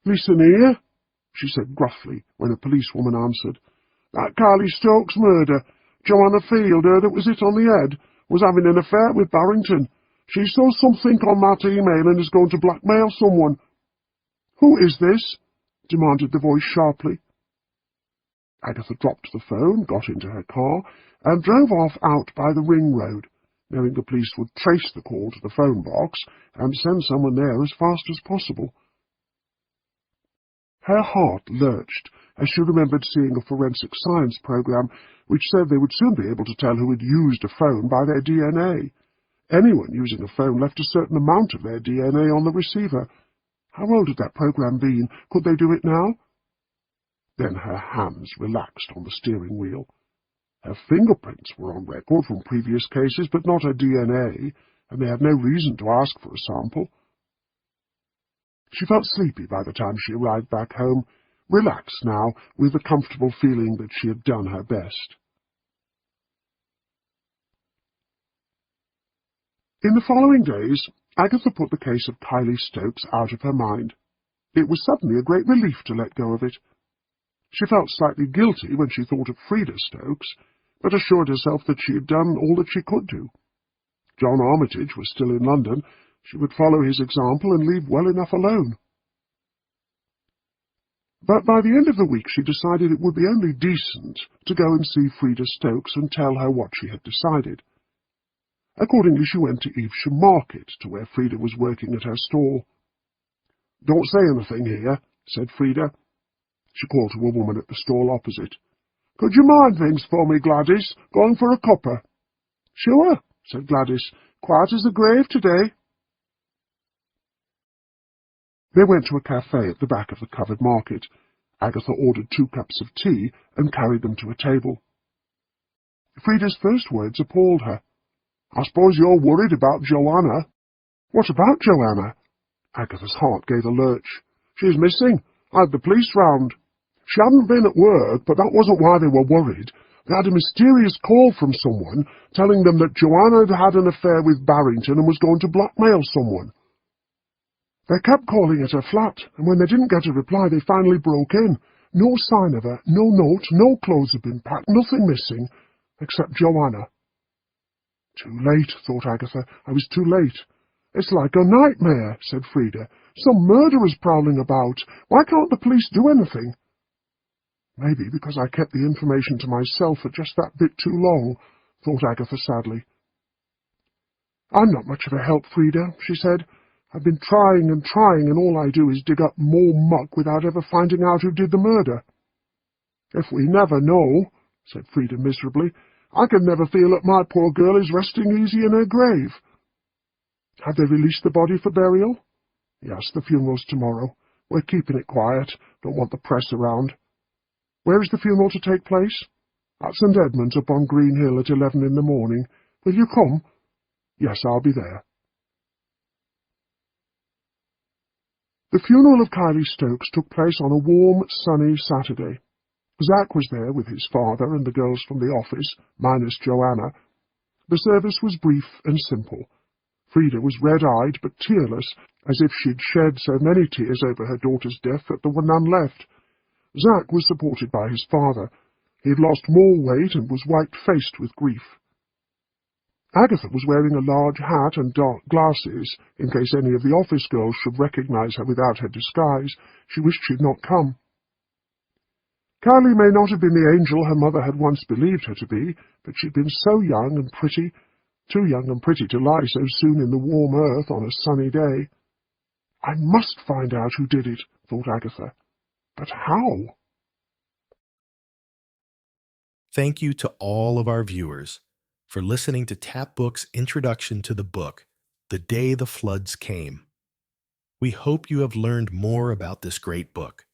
"Listen here," she said gruffly when a policewoman answered. "That Kylie Stokes murder. Joanna Field, her that was hit on the head, was having an affair with Barrington. She saw something on that email and is going to blackmail someone." "Who is this?" demanded the voice sharply. Agatha dropped the phone, got into her car, and drove off out by the ring road, knowing the police would trace the call to the phone box and send someone there as fast as possible. Her heart lurched as she remembered seeing a forensic science program which said they would soon be able to tell who had used a phone by their DNA. Anyone using a phone left a certain amount of their DNA on the receiver. How old had that program been? Could they do it now? Then her hands relaxed on the steering wheel. Her fingerprints were on record from previous cases, but not her DNA, and they had no reason to ask for a sample. She felt sleepy by the time she arrived back home, relaxed now, with the comfortable feeling that she had done her best. In the following days, Agatha put the case of Kylie Stokes out of her mind. It was suddenly a great relief to let go of it. She felt slightly guilty when she thought of Frida Stokes, but assured herself that she had done all that she could do. John Armitage was still in London. She would follow his example and leave well enough alone. But by the end of the week she decided it would be only decent to go and see Frida Stokes and tell her what she had decided. Accordingly she went to Evesham Market, to where Frida was working at her stall. "Don't say anything here," said Frida. She called to a woman at the stall opposite. "Could you mind things for me, Gladys? Going for a cuppa?" "Sure," said Gladys. "Quiet as the grave today." They went to a cafe at the back of the covered market. Agatha ordered 2 cups of tea and carried them to a table. Frida's first words appalled her. "I suppose you're worried about Joanna." "What about Joanna?" Agatha's heart gave a lurch. "She's missing. I had the police round. She hadn't been at work, but that wasn't why they were worried. They had a mysterious call from someone telling them that Joanna had had an affair with Barrington and was going to blackmail someone. They kept calling at her flat, and when they didn't get a reply, they finally broke in. No sign of her, no note, no clothes had been packed, nothing missing, except Joanna." "Too late," thought Agatha. "I was too late." "It's like a nightmare," said Frida. "Some murderer's prowling about. Why can't the police do anything?" "Maybe because I kept the information to myself for just that bit too long," thought Agatha sadly. "I'm not much of a help, Frida," she said. "I've been trying, and all I do is dig up more muck without ever finding out who did the murder." "If we never know," said Frida miserably, "I can never feel that my poor girl is resting easy in her grave." "Have they released the body for burial?" "Yes, the funeral's tomorrow. We're keeping it quiet, don't want the press around." "Where is the funeral to take place?" "At St. Edmund's up on Green Hill at 11 in the morning. Will you come?" "Yes, I'll be there." The funeral of Kylie Stokes took place on a warm, sunny Saturday. Zack was there with his father and the girls from the office, minus Joanna. The service was brief and simple. Frida was red-eyed but tearless, as if she'd shed so many tears over her daughter's death that there were none left. Zack was supported by his father. He had lost more weight and was white-faced with grief. Agatha was wearing a large hat and dark glasses. In case any of the office girls should recognize her without her disguise, she wished she'd not come. Kylie may not have been the angel her mother had once believed her to be, but she'd been so young and pretty, too young and pretty to lie so soon in the warm earth on a sunny day. "I must find out who did it," thought Agatha. But how? Thank you to all of our viewers for listening to Tapbook's introduction to the book, The Day the Floods Came. We hope you have learned more about this great book.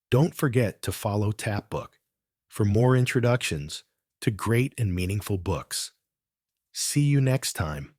Don't forget to follow Tapbook for more introductions to great and meaningful books. See you next time.